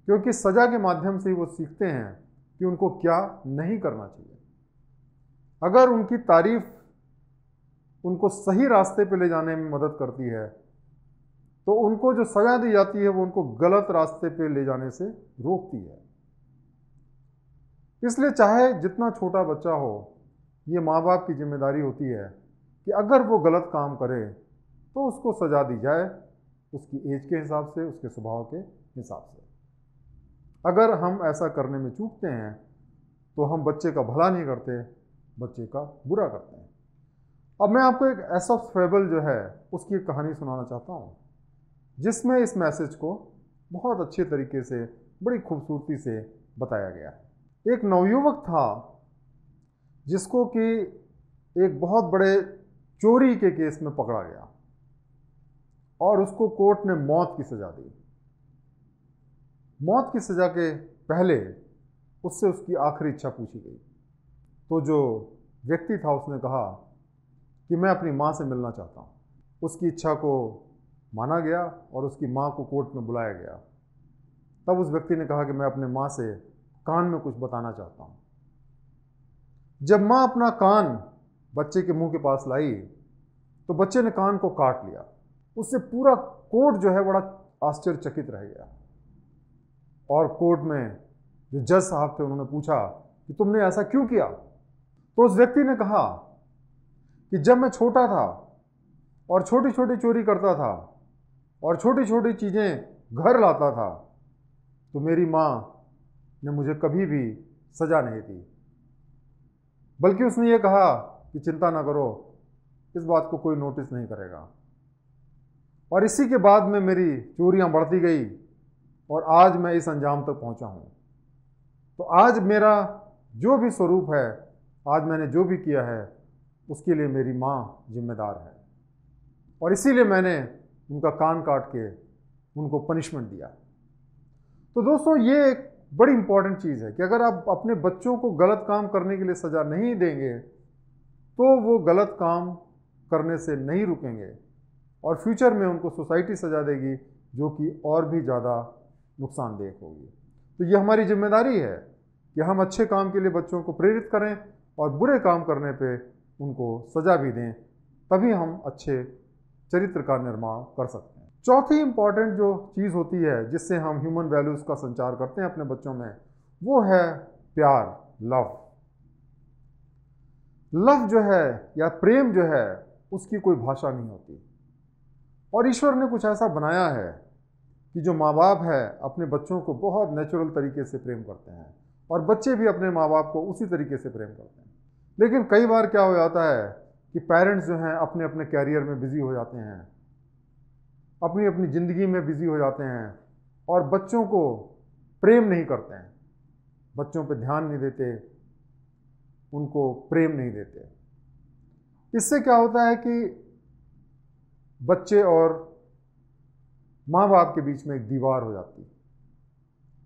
क्योंकि सजा के माध्यम से ही वो सीखते हैं कि उनको क्या नहीं करना चाहिए। अगर उनकी तारीफ उनको सही रास्ते पे ले जाने में मदद करती है, तो उनको जो सजा दी जाती है वो उनको गलत रास्ते पे ले जाने से रोकती है। इसलिए चाहे जितना छोटा बच्चा हो, ये माँ बाप की जिम्मेदारी होती है कि अगर वो गलत काम करे तो उसको सजा दी जाए, उसकी एज के हिसाब से, उसके स्वभाव के हिसाब से। अगर हम ऐसा करने में चूकते हैं तो हम बच्चे का भला नहीं करते, बच्चे का बुरा करते हैं। अब मैं आपको एक एसोप्स फेबल जो है उसकी एक कहानी सुनाना चाहता हूँ, जिसमें इस मैसेज को बहुत अच्छे तरीके से, बड़ी खूबसूरती से बताया गया है। एक नवयुवक था जिसको कि एक बहुत बड़े चोरी के केस में पकड़ा गया और उसको कोर्ट ने मौत की सज़ा दी। मौत की सज़ा के पहले उससे उसकी आखिरी इच्छा पूछी गई, तो जो व्यक्ति था उसने कहा कि मैं अपनी माँ से मिलना चाहता हूँ। उसकी इच्छा को माना गया और उसकी माँ को कोर्ट में बुलाया गया। तब उस व्यक्ति ने कहा कि मैं अपने माँ से कान में कुछ बताना चाहता हूँ। जब माँ अपना कान बच्चे के मुंह के पास लाई तो बच्चे ने कान को काट लिया। उससे पूरा कोर्ट जो है बड़ा आश्चर्यचकित रह गया और कोर्ट में जो जज साहब थे उन्होंने पूछा कि तुमने ऐसा क्यों किया? तो उस व्यक्ति ने कहा कि जब मैं छोटा था और छोटी छोटी चोरी करता था और छोटी छोटी चीज़ें घर लाता था तो मेरी माँ ने मुझे कभी भी सज़ा नहीं दी, बल्कि उसने ये कहा कि चिंता ना करो, इस बात को कोई नोटिस नहीं करेगा। और इसी के बाद में मेरी चोरियां बढ़ती गई और आज मैं इस अंजाम तक पहुंचा हूं। तो आज मेरा जो भी स्वरूप है, आज मैंने जो भी किया है, उसके लिए मेरी माँ जिम्मेदार है और इसीलिए मैंने उनका कान काट के उनको पनिशमेंट दिया। तो दोस्तों, ये एक बड़ी इंपॉर्टेंट चीज़ है कि अगर आप अपने बच्चों को गलत काम करने के लिए सज़ा नहीं देंगे तो वो गलत काम करने से नहीं रुकेंगे और फ्यूचर में उनको सोसाइटी सज़ा देगी जो कि और भी ज़्यादा नुकसानदेह होगी। तो ये हमारी जिम्मेदारी है कि हम अच्छे काम के लिए बच्चों को प्रेरित करें और बुरे काम करने पे उनको सज़ा भी दें, तभी हम अच्छे चरित्र का निर्माण कर सकते हैं। चौथी इंपॉर्टेंट जो चीज़ होती है जिससे हम ह्यूमन वैल्यूज़ का संचार करते हैं अपने बच्चों में, वो है प्यार, लव। लव जो है या प्रेम जो है उसकी कोई भाषा नहीं होती और ईश्वर ने कुछ ऐसा बनाया है कि जो माँ बाप है अपने बच्चों को बहुत नेचुरल तरीके से प्रेम करते हैं और बच्चे भी अपने माँ बाप को उसी तरीके से प्रेम करते हैं। लेकिन कई बार क्या हो जाता है कि पेरेंट्स जो हैं अपने अपने कैरियर में बिजी हो जाते हैं, अपनी अपनी ज़िंदगी में बिजी हो जाते हैं और बच्चों को प्रेम नहीं करते हैं, बच्चों पे ध्यान नहीं देते, उनको प्रेम नहीं देते। इससे क्या होता है कि बच्चे और माँ बाप के बीच में एक दीवार हो जाती है,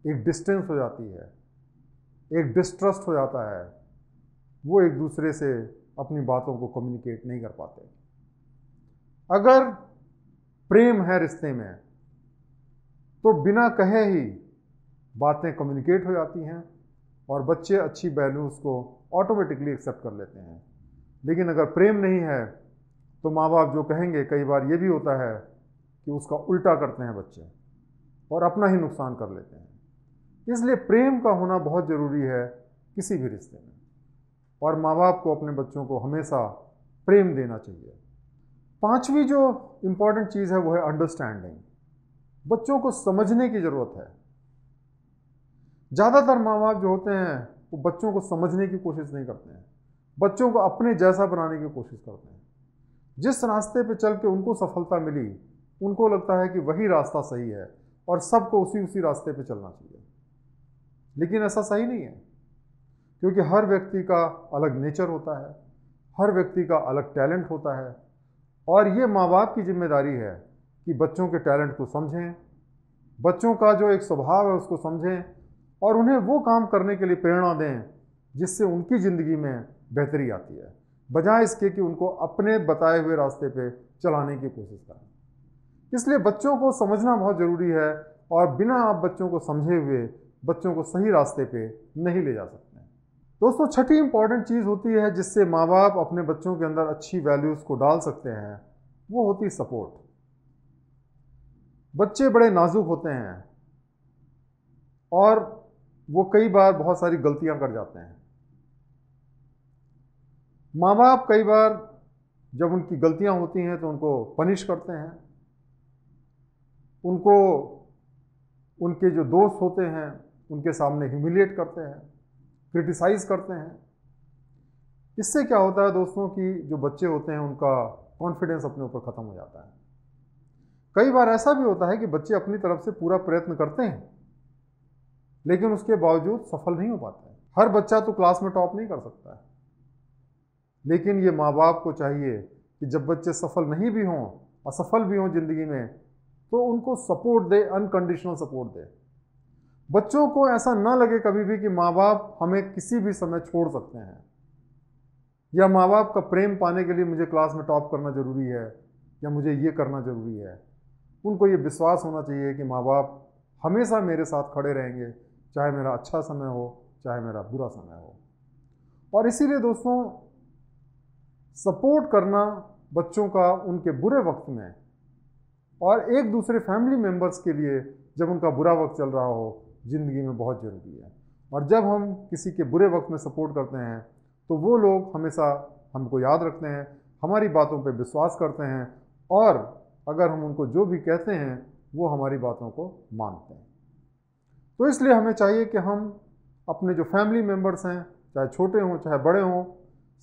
एक डिस्टेंस हो जाती है, एक डिस्ट्रस्ट हो जाता है। वो एक दूसरे से अपनी बातों को कम्युनिकेट नहीं कर पाते। अगर प्रेम है रिश्ते में तो बिना कहे ही बातें कम्युनिकेट हो जाती हैं और बच्चे अच्छी वैल्यूज़ को ऑटोमेटिकली एक्सेप्ट कर लेते हैं। लेकिन अगर प्रेम नहीं है तो माँ बाप जो कहेंगे, कई बार ये भी होता है कि उसका उल्टा करते हैं बच्चे और अपना ही नुकसान कर लेते हैं। इसलिए प्रेम का होना बहुत ज़रूरी है किसी भी रिश्ते में और माँ बाप को अपने बच्चों को हमेशा प्रेम देना चाहिए। पांचवी जो इम्पॉर्टेंट चीज़ है वो है अंडरस्टैंडिंग। बच्चों को समझने की ज़रूरत है। ज़्यादातर माँ बाप जो होते हैं वो बच्चों को समझने की कोशिश नहीं करते हैं, बच्चों को अपने जैसा बनाने की कोशिश करते हैं। जिस रास्ते पे चल के उनको सफलता मिली, उनको लगता है कि वही रास्ता सही है और सबको उसी रास्ते पे चलना चाहिए। लेकिन ऐसा सही नहीं है, क्योंकि हर व्यक्ति का अलग नेचर होता है, हर व्यक्ति का अलग टैलेंट होता है और ये माँ बाप की जिम्मेदारी है कि बच्चों के टैलेंट को समझें, बच्चों का जो एक स्वभाव है उसको समझें और उन्हें वो काम करने के लिए प्रेरणा दें जिससे उनकी ज़िंदगी में बेहतरी आती है, बजाय इसके कि उनको अपने बताए हुए रास्ते पे चलाने की कोशिश करें। इसलिए बच्चों को समझना बहुत ज़रूरी है और बिना आप बच्चों को समझे हुए बच्चों को सही रास्ते पे नहीं ले जा सकते हैं। दोस्तों, छठी इंपॉर्टेंट चीज़ होती है जिससे माँ बाप अपने बच्चों के अंदर अच्छी वैल्यूज़ को डाल सकते हैं, वो होती सपोर्ट। बच्चे बड़े नाजुक होते हैं और वो कई बार बहुत सारी गलतियां कर जाते हैं। माँ बाप कई बार जब उनकी गलतियां होती हैं तो उनको पनिश करते हैं, उनको उनके जो दोस्त होते हैं उनके सामने ह्यूमिलिएट करते हैं, क्रिटिसाइज करते हैं। इससे क्या होता है दोस्तों कि जो बच्चे होते हैं उनका कॉन्फिडेंस अपने ऊपर ख़त्म हो जाता है। कई बार ऐसा भी होता है कि बच्चे अपनी तरफ से पूरा प्रयत्न करते हैं लेकिन उसके बावजूद सफल नहीं हो पाते हैं। हर बच्चा तो क्लास में टॉप नहीं कर सकता है, लेकिन ये माँ बाप को चाहिए कि जब बच्चे सफल नहीं भी हों, असफल भी हों ज़िंदगी में, तो उनको सपोर्ट दे, अनकंडीशनल सपोर्ट दे। बच्चों को ऐसा ना लगे कभी भी कि माँ बाप हमें किसी भी समय छोड़ सकते हैं या माँ बाप का प्रेम पाने के लिए मुझे क्लास में टॉप करना ज़रूरी है या मुझे ये करना ज़रूरी है। उनको ये विश्वास होना चाहिए कि माँ बाप हमेशा मेरे साथ खड़े रहेंगे, चाहे मेरा अच्छा समय हो चाहे मेरा बुरा समय हो। और इसीलिए दोस्तों, सपोर्ट करना बच्चों का उनके बुरे वक्त में और एक दूसरे फैमिली मेम्बर्स के लिए जब उनका बुरा वक्त चल रहा हो ज़िंदगी में बहुत ज़रूरी है। और जब हम किसी के बुरे वक्त में सपोर्ट करते हैं तो वो लोग हमेशा हमको याद रखते हैं, हमारी बातों पे विश्वास करते हैं और अगर हम उनको जो भी कहते हैं वो हमारी बातों को मानते हैं। तो इसलिए हमें चाहिए कि हम अपने जो फैमिली मेम्बर्स हैं, चाहे छोटे हों चाहे बड़े हों,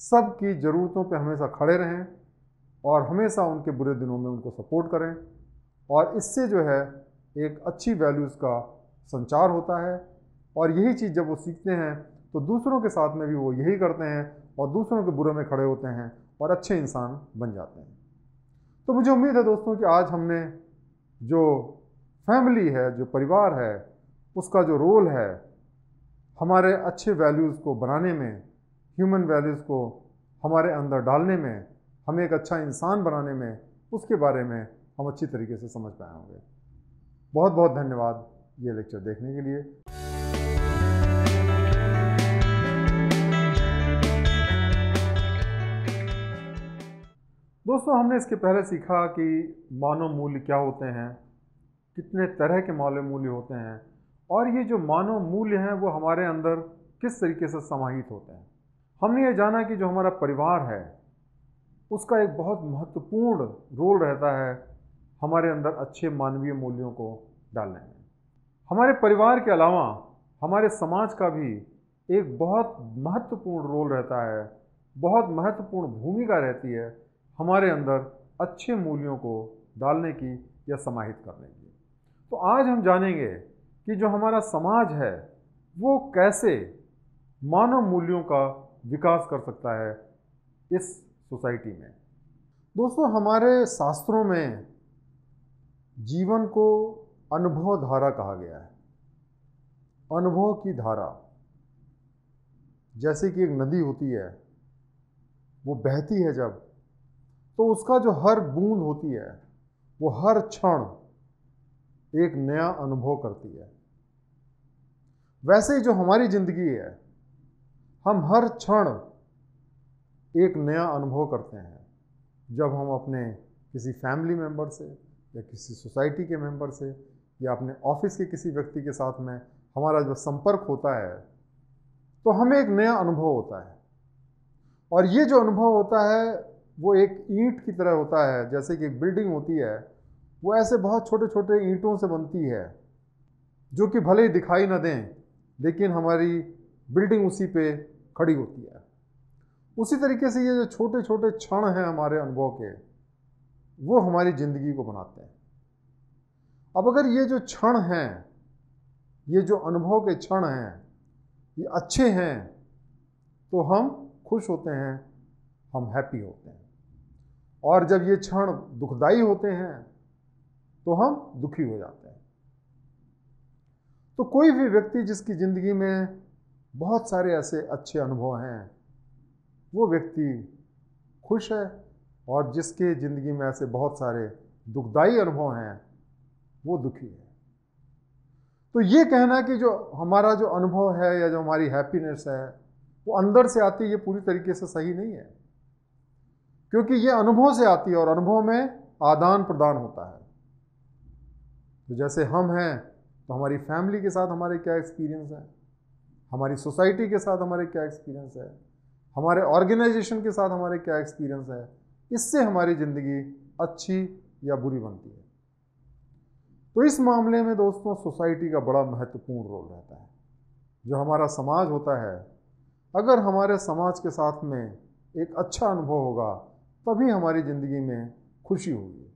सब की ज़रूरतों पे हमेशा खड़े रहें और हमेशा उनके बुरे दिनों में उनको सपोर्ट करें। और इससे जो है एक अच्छी वैल्यूज़ का संचार होता है और यही चीज़ जब वो सीखते हैं तो दूसरों के साथ में भी वो यही करते हैं और दूसरों के बुरे में खड़े होते हैं और अच्छे इंसान बन जाते हैं। तो मुझे उम्मीद है दोस्तों कि आज हमने जो फैमिली है, जो परिवार है, उसका जो रोल है हमारे अच्छे वैल्यूज़ को बनाने में, ह्यूमन वैल्यूज़ को हमारे अंदर डालने में, हमें एक अच्छा इंसान बनाने में, उसके बारे में हम अच्छी तरीके से समझ पाए होंगे। बहुत बहुत धन्यवाद ये लेक्चर देखने के लिए। दोस्तों, हमने इसके पहले सीखा कि मानव मूल्य क्या होते हैं, कितने तरह के मानव मूल्य होते हैं और ये जो मानव मूल्य हैं वो हमारे अंदर किस तरीके से समाहित होते हैं। हमने ये जाना कि जो हमारा परिवार है उसका एक बहुत महत्वपूर्ण रोल रहता है हमारे अंदर अच्छे मानवीय मूल्यों को डालने में। हमारे परिवार के अलावा हमारे समाज का भी एक बहुत महत्वपूर्ण रोल रहता है, बहुत महत्वपूर्ण भूमिका रहती है हमारे अंदर अच्छे मूल्यों को डालने की या समाहित करने की। तो आज हम जानेंगे कि जो हमारा समाज है वो कैसे मानव मूल्यों का विकास कर सकता है इस सोसाइटी में। दोस्तों, हमारे शास्त्रों में जीवन को अनुभव धारा कहा गया है। अनुभव की धारा, जैसे कि एक नदी होती है, वो बहती है जब, तो उसका जो हर बूंद होती है वो हर क्षण एक नया अनुभव करती है। वैसे ही जो हमारी ज़िंदगी है, हम हर क्षण एक नया अनुभव करते हैं जब हम अपने किसी फैमिली मेम्बर से या किसी सोसाइटी के मेंबर से या अपने ऑफिस के किसी व्यक्ति के साथ में हमारा जो संपर्क होता है तो हमें एक नया अनुभव होता है। और ये जो अनुभव होता है वो एक ईंट की तरह होता है। जैसे कि एक बिल्डिंग होती है, वो ऐसे बहुत छोटे छोटे ईंटों से बनती है जो कि भले ही दिखाई न दें, लेकिन हमारी बिल्डिंग उसी पे खड़ी होती है। उसी तरीके से ये जो छोटे छोटे क्षण हैं हमारे अनुभव के, वो हमारी ज़िंदगी को बनाते हैं। अब अगर ये जो क्षण हैं, ये जो अनुभव के क्षण हैं, ये अच्छे हैं तो हम खुश होते हैं, हम हैप्पी होते हैं। और जब ये क्षण दुखदाई होते हैं तो हम दुखी हो जाते हैं। तो कोई भी व्यक्ति जिसकी ज़िंदगी में बहुत सारे ऐसे अच्छे अनुभव हैं, वो व्यक्ति खुश है, और जिसके ज़िंदगी में ऐसे बहुत सारे दुखदाई अनुभव हैं, वो दुखी है। तो ये कहना कि जो हमारा जो अनुभव है या जो हमारी हैप्पीनेस है वो अंदर से आती है, ये पूरी तरीके से सही नहीं है, क्योंकि ये अनुभव से आती है और अनुभव में आदान प्रदान होता है। तो जैसे हम हैं तो हमारी फैमिली के साथ हमारे क्या एक्सपीरियंस है, हमारी सोसाइटी के साथ हमारे क्या एक्सपीरियंस है, हमारे ऑर्गेनाइजेशन के साथ हमारे क्या एक्सपीरियंस है, इससे हमारी ज़िंदगी अच्छी या बुरी बनती है। तो इस मामले में दोस्तों सोसाइटी का बड़ा महत्वपूर्ण रोल रहता है। जो हमारा समाज होता है, अगर हमारे समाज के साथ में एक अच्छा अनुभव होगा तभी हमारी ज़िंदगी में खुशी होगी।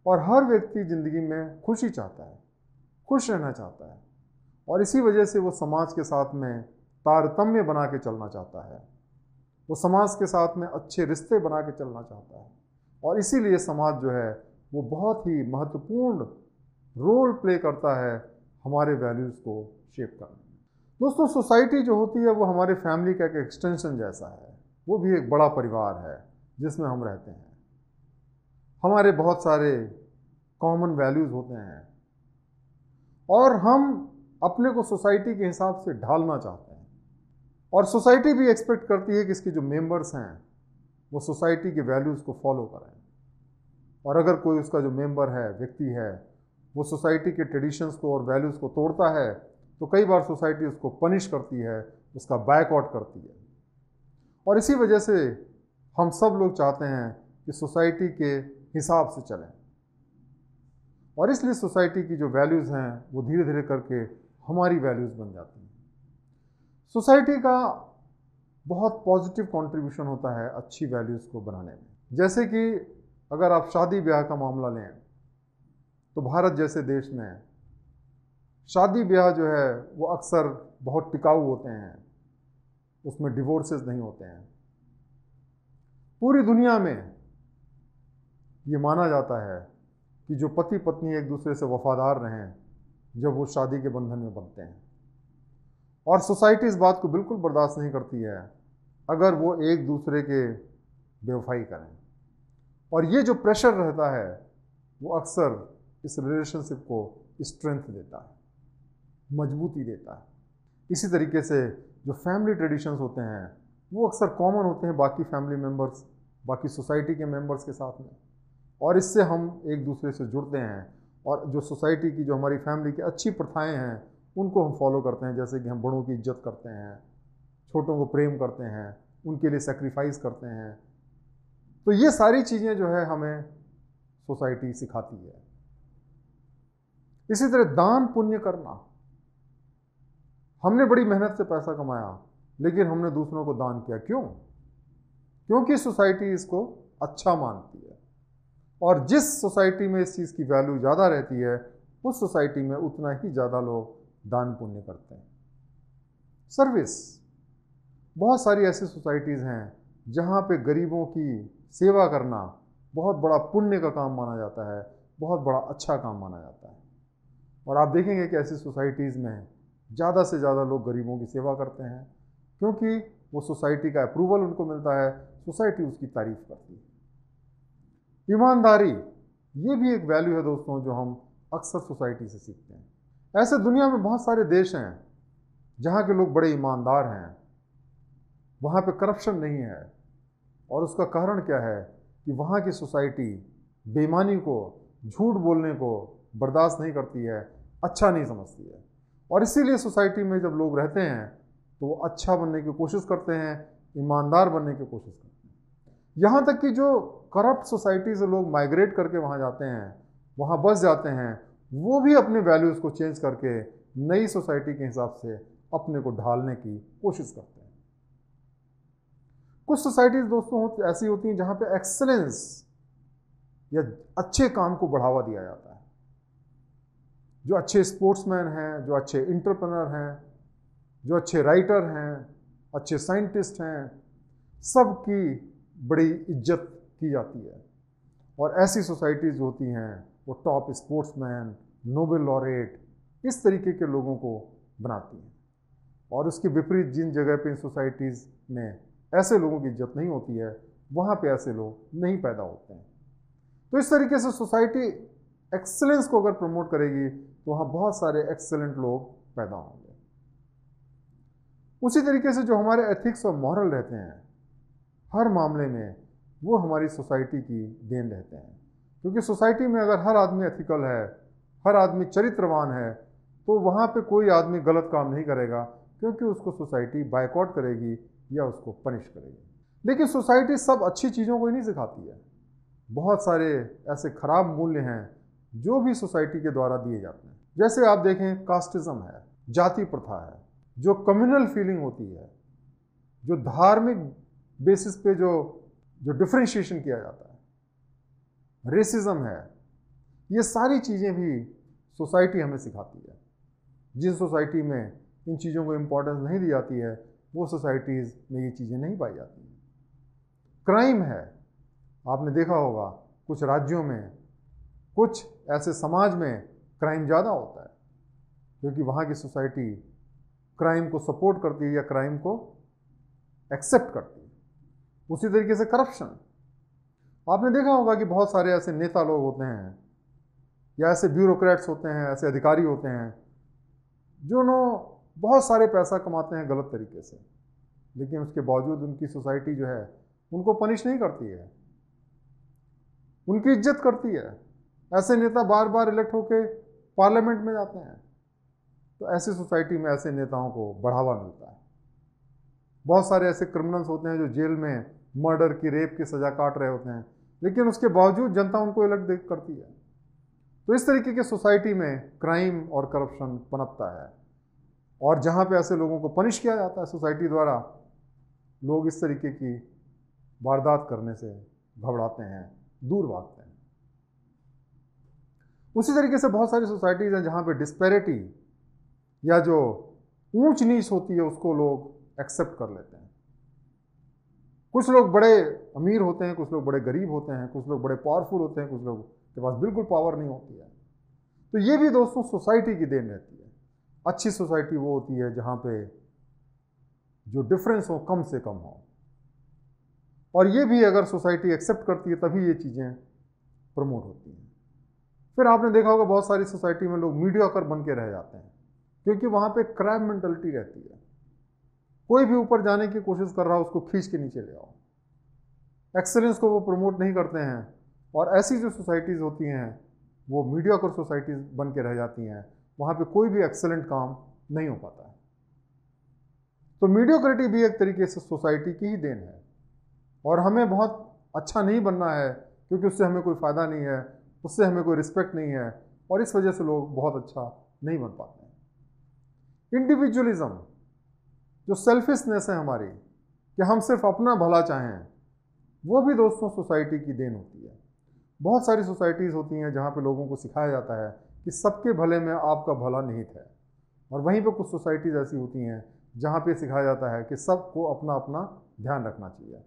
और हर व्यक्ति ज़िंदगी में खुशी चाहता है, खुश रहना चाहता है, और इसी वजह से वो समाज के साथ में तारतम्य बना के चलना चाहता है, वो समाज के साथ में अच्छे रिश्ते बना के चलना चाहता है। और इसीलिए समाज जो है वो बहुत ही महत्वपूर्ण रोल प्ले करता है हमारे वैल्यूज़ को शेप करने में। दोस्तों सोसाइटी जो होती है वो हमारे फैमिली का एक एक्सटेंशन जैसा है, वो भी एक बड़ा परिवार है जिसमें हम रहते हैं। हमारे बहुत सारे कॉमन वैल्यूज़ होते हैं और हम अपने को सोसाइटी के हिसाब से ढालना चाहते हैं, और सोसाइटी भी एक्सपेक्ट करती है कि इसके जो मेंबर्स हैं वो सोसाइटी के वैल्यूज़ को फॉलो करें। और अगर कोई उसका जो मेंबर है, व्यक्ति है, वो सोसाइटी के ट्रेडिशंस को और वैल्यूज़ को तोड़ता है तो कई बार सोसाइटी उसको पनिश करती है, उसका बैकआउट करती है। और इसी वजह से हम सब लोग चाहते हैं कि सोसाइटी के हिसाब से चलें, और इसलिए सोसाइटी की जो वैल्यूज़ हैं वो धीरे धीरे करके हमारी वैल्यूज़ बन जाती हैं। सोसाइटी का बहुत पॉजिटिव कंट्रीब्यूशन होता है अच्छी वैल्यूज़ को बनाने में। जैसे कि अगर आप शादी ब्याह का मामला लें तो भारत जैसे देश में शादी ब्याह जो है वो अक्सर बहुत टिकाऊ होते हैं, उसमें डिवोर्सेस नहीं होते हैं। पूरी दुनिया में ये माना जाता है कि जो पति पत्नी एक दूसरे से वफादार रहें जब वो शादी के बंधन में बंधते हैं, और सोसाइटी इस बात को बिल्कुल बर्दाश्त नहीं करती है अगर वो एक दूसरे के बेवफाई करें। और ये जो प्रेशर रहता है वो अक्सर इस रिलेशनशिप को स्ट्रेंथ देता है, मजबूती देता है। इसी तरीके से जो फैमिली ट्रेडिशंस होते हैं वो अक्सर कॉमन होते हैं बाकी फैमिली मेम्बर्स, बाकी सोसाइटी के मेम्बर्स के साथ में, और इससे हम एक दूसरे से जुड़ते हैं। और जो सोसाइटी की जो हमारी फैमिली की अच्छी प्रथाएं हैं उनको हम फॉलो करते हैं, जैसे कि हम बड़ों की इज्जत करते हैं, छोटों को प्रेम करते हैं, उनके लिए सेक्रीफाइस करते हैं। तो ये सारी चीज़ें जो है हमें सोसाइटी सिखाती है। इसी तरह दान पुण्य करना, हमने बड़ी मेहनत से पैसा कमाया लेकिन हमने दूसरों को दान किया, क्यों? क्योंकि सोसाइटी इसको अच्छा मानती है, और जिस सोसाइटी में इस चीज़ की वैल्यू ज़्यादा रहती है उस सोसाइटी में उतना ही ज़्यादा लोग दान पुण्य करते हैं। सर्विस, बहुत सारी ऐसी सोसाइटीज़ हैं जहाँ पे गरीबों की सेवा करना बहुत बड़ा पुण्य का काम माना जाता है, बहुत बड़ा अच्छा काम माना जाता है। और आप देखेंगे कि ऐसी सोसाइटीज़ में ज़्यादा से ज़्यादा लोग गरीबों की सेवा करते हैं, क्योंकि वो सोसाइटी का अप्रूवल उनको मिलता है, सोसाइटी उसकी तारीफ़ करती है। ईमानदारी, ये भी एक वैल्यू है दोस्तों जो हम अक्सर सोसाइटी से सीखते हैं। ऐसे दुनिया में बहुत सारे देश हैं जहाँ के लोग बड़े ईमानदार हैं, वहाँ पे करप्शन नहीं है, और उसका कारण क्या है कि वहाँ की सोसाइटी बेईमानी को, झूठ बोलने को बर्दाश्त नहीं करती है, अच्छा नहीं समझती है। और इसीलिए सोसाइटी में जब लोग रहते हैं तो वो अच्छा बनने की कोशिश करते हैं, ईमानदार बनने की कोशिश करते हैं। यहाँ तक कि जो करप्ट सोसाइटी से लोग माइग्रेट करके वहाँ जाते हैं, वहाँ बस जाते हैं, वो भी अपने वैल्यूज़ को चेंज करके नई सोसाइटी के हिसाब से अपने को ढालने की कोशिश करते हैं। कुछ सोसाइटीज़ दोस्तों ऐसी होती हैं जहाँ पे एक्सेलेंस या अच्छे काम को बढ़ावा दिया जाता है। जो अच्छे स्पोर्ट्समैन हैं, जो अच्छे इंटरप्रेन्योर हैं, जो अच्छे राइटर हैं, अच्छे साइंटिस्ट हैं, सबकी बड़ी इज्जत की जाती है। और ऐसी सोसाइटीज़ होती हैं वो टॉप स्पोर्ट्समैन, नोबेल लॉरेट, इस तरीके के लोगों को बनाती हैं। और उसके विपरीत जिन जगह पे इन सोसाइटीज़ में ऐसे लोगों की इज्जत नहीं होती है, वहाँ पे ऐसे लोग नहीं पैदा होते हैं। तो इस तरीके से सोसाइटी एक्सीलेंस को अगर प्रमोट करेगी तो वहाँ बहुत सारे एक्सीलेंट लोग पैदा होंगे। उसी तरीके से जो हमारे एथिक्स और मॉरल रहते हैं हर मामले में, वो हमारी सोसाइटी की देन रहते हैं। क्योंकि सोसाइटी में अगर हर आदमी एथिकल है, हर आदमी चरित्रवान है, तो वहाँ पे कोई आदमी गलत काम नहीं करेगा, क्योंकि उसको सोसाइटी बायकॉट करेगी या उसको पनिश करेगी। लेकिन सोसाइटी सब अच्छी चीज़ों को ही नहीं सिखाती है। बहुत सारे ऐसे खराब मूल्य हैं जो भी सोसाइटी के द्वारा दिए जाते हैं। जैसे आप देखें, कास्टिज्म है, जाति प्रथा है, जो कम्युनल फीलिंग होती है, जो धार्मिक बेसिस पे जो डिफरेंशिएशन किया जाता है, रेसिज्म है, ये सारी चीज़ें भी सोसाइटी हमें सिखाती है। जिस सोसाइटी में इन चीज़ों को इम्पोर्टेंस नहीं दी जाती है, वो सोसाइटीज़ में ये चीज़ें नहीं पाई जाती हैं। क्राइम है, आपने देखा होगा कुछ राज्यों में, कुछ ऐसे समाज में क्राइम ज़्यादा होता है, क्योंकि वहाँ की सोसाइटी क्राइम को सपोर्ट करती है या क्राइम को एक्सेप्ट करती है। उसी तरीके से करप्शन, आपने देखा होगा कि बहुत सारे ऐसे नेता लोग होते हैं या ऐसे ब्यूरोक्रेट्स होते हैं, ऐसे अधिकारी होते हैं जो बहुत सारे पैसा कमाते हैं गलत तरीके से, लेकिन उसके बावजूद उनकी सोसाइटी जो है उनको पनिश नहीं करती है, उनकी इज्जत करती है। ऐसे नेता बार बार इलेक्ट होके पार्लियामेंट में जाते हैं, तो ऐसी सोसाइटी में ऐसे नेताओं को बढ़ावा मिलता है। बहुत सारे ऐसे क्रिमिनल्स होते हैं जो जेल में मर्डर की, रेप की सज़ा काट रहे होते हैं, लेकिन उसके बावजूद जनता उनको इलेक्ट करती है। तो इस तरीके की सोसाइटी में क्राइम और करप्शन पनपता है, और जहाँ पे ऐसे लोगों को पनिश किया जाता है सोसाइटी द्वारा, लोग इस तरीके की वारदात करने से घबराते हैं, दूर भागते हैं। उसी तरीके से बहुत सारी सोसाइटीज़ हैं जहाँ पे डिस्पैरिटी या जो ऊंच नीच होती है उसको लोग एक्सेप्ट कर लेते हैं। कुछ लोग बड़े अमीर होते हैं, कुछ लोग बड़े गरीब होते हैं, कुछ लोग बड़े पावरफुल होते हैं, कुछ लोग के पास बिल्कुल पावर नहीं होती है। तो ये भी दोस्तों सोसाइटी की देन रहती है। अच्छी सोसाइटी वो होती है जहाँ पे जो डिफरेंस हो कम से कम हो, और ये भी अगर सोसाइटी एक्सेप्ट करती है तभी ये चीज़ें प्रमोट होती हैं। फिर आपने देखा होगा बहुत सारी सोसाइटी में लोग मीडियोकर बन के रह जाते हैं, क्योंकि वहाँ पे क्रैब मेंटलिटी रहती है। कोई भी ऊपर जाने की कोशिश कर रहा हो उसको खींच के नीचे ले आओ। एक्सेलेंस को वो प्रमोट नहीं करते हैं, और ऐसी जो सोसाइटीज़ होती हैं वो मीडियोकर सोसाइटीज़ बन के रह जाती हैं। वहाँ पे कोई भी एक्सेलेंट काम नहीं हो पाता है। तो मीडियोक्रिटी भी एक तरीके से सोसाइटी की ही देन है, और हमें बहुत अच्छा नहीं बनना है, क्योंकि उससे हमें कोई फ़ायदा नहीं है, उससे हमें कोई रिस्पेक्ट नहीं है, और इस वजह से लोग बहुत अच्छा नहीं बन पाते हैं। इंडिविजुअलिज्म, जो सेल्फिशनेस है हमारी, कि हम सिर्फ अपना भला चाहें, वो भी दोस्तों सोसाइटी की देन होती है। बहुत सारी सोसाइटीज़ होती हैं जहाँ पे लोगों को सिखाया जाता है कि सबके भले में आपका भला निहित है, और वहीं पे कुछ सोसाइटीज़ ऐसी होती हैं जहाँ पे सिखाया जाता है कि सबको अपना अपना ध्यान रखना चाहिए।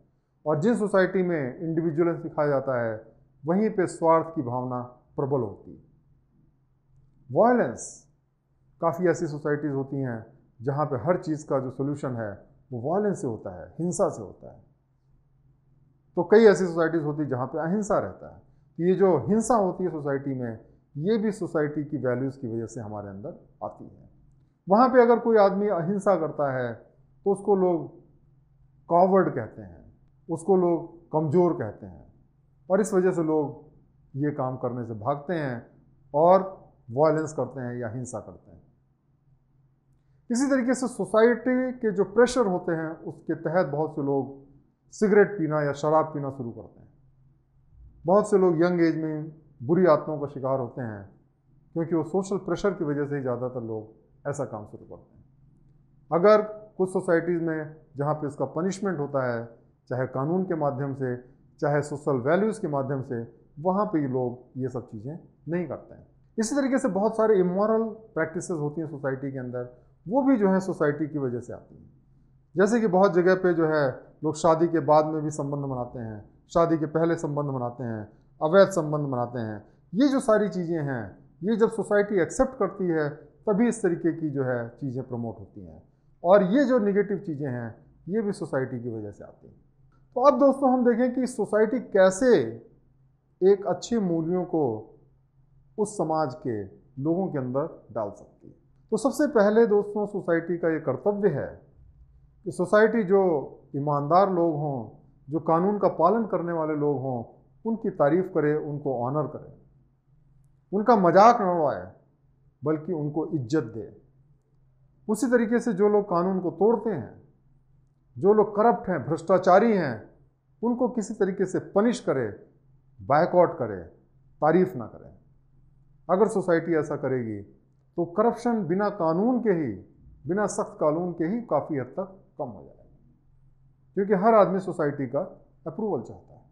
और जिन सोसाइटी में इंडिविजुअलिज्म सिखाया जाता है वहीं पे स्वार्थ की भावना प्रबल होती है। वायलेंस, काफ़ी ऐसी सोसाइटीज़ होती हैं जहाँ पे हर चीज़ का जो सोल्यूशन है वो वायलेंस से होता है, हिंसा से होता है। तो कई ऐसी सोसाइटीज़ होती है जहाँ पे अहिंसा रहता है। ये जो हिंसा होती है सोसाइटी में, ये भी सोसाइटी की वैल्यूज़ की वजह से हमारे अंदर आती है। वहाँ पे अगर कोई आदमी अहिंसा करता है तो उसको लोग कॉवर्ड कहते हैं, उसको लोग कमज़ोर कहते हैं, और इस वजह से लोग ये काम करने से भागते हैं और वायलेंस करते हैं या हिंसा करते हैं। इसी तरीके से सोसाइटी के जो प्रेशर होते हैं उसके तहत बहुत से लोग सिगरेट पीना या शराब पीना शुरू करते हैं। बहुत से लोग यंग एज में बुरी आदतों का शिकार होते हैं, क्योंकि वो सोशल प्रेशर की वजह से ही ज़्यादातर लोग ऐसा काम शुरू करते हैं। अगर कुछ सोसाइटीज़ में जहाँ पे इसका पनिशमेंट होता है, चाहे कानून के माध्यम से, चाहे सोशल वैल्यूज़ के माध्यम से, वहाँ पे लोग ये सब चीज़ें नहीं करते हैं। इसी तरीके से बहुत सारे इमोरल प्रैक्टिसेस होती हैं सोसाइटी के अंदर, वो भी जो है सोसाइटी की वजह से आती हैं। जैसे कि बहुत जगह पे जो है लोग शादी के बाद में भी संबंध बनाते हैं, शादी के पहले संबंध बनाते हैं, अवैध संबंध बनाते हैं। ये जो सारी चीज़ें हैं, ये जब सोसाइटी एक्सेप्ट करती है तभी इस तरीके की जो है चीज़ें प्रमोट होती हैं। और ये जो निगेटिव चीज़ें हैं ये भी सोसाइटी की वजह से आती हैं। तो अब दोस्तों हम देखें कि सोसाइटी कैसे एक अच्छे मूल्यों को उस समाज के लोगों के अंदर डाल सकती है। तो सबसे पहले दोस्तों सोसाइटी का ये कर्तव्य है कि सोसाइटी जो ईमानदार लोग हों, जो कानून का पालन करने वाले लोग हों, उनकी तारीफ़ करे, उनको ऑनर करे, उनका मजाक न उड़ाए बल्कि उनको इज्जत दे। उसी तरीके से जो लोग कानून को तोड़ते हैं, जो लोग करप्ट हैं, भ्रष्टाचारी हैं, उनको किसी तरीके से पनिश करे, बायकॉट करे, तारीफ ना करे। अगर सोसाइटी ऐसा करेगी तो करप्शन बिना कानून के ही, बिना सख्त कानून के ही काफ़ी हद तक कम हो जाएगा, क्योंकि हर आदमी सोसाइटी का अप्रूवल चाहता है।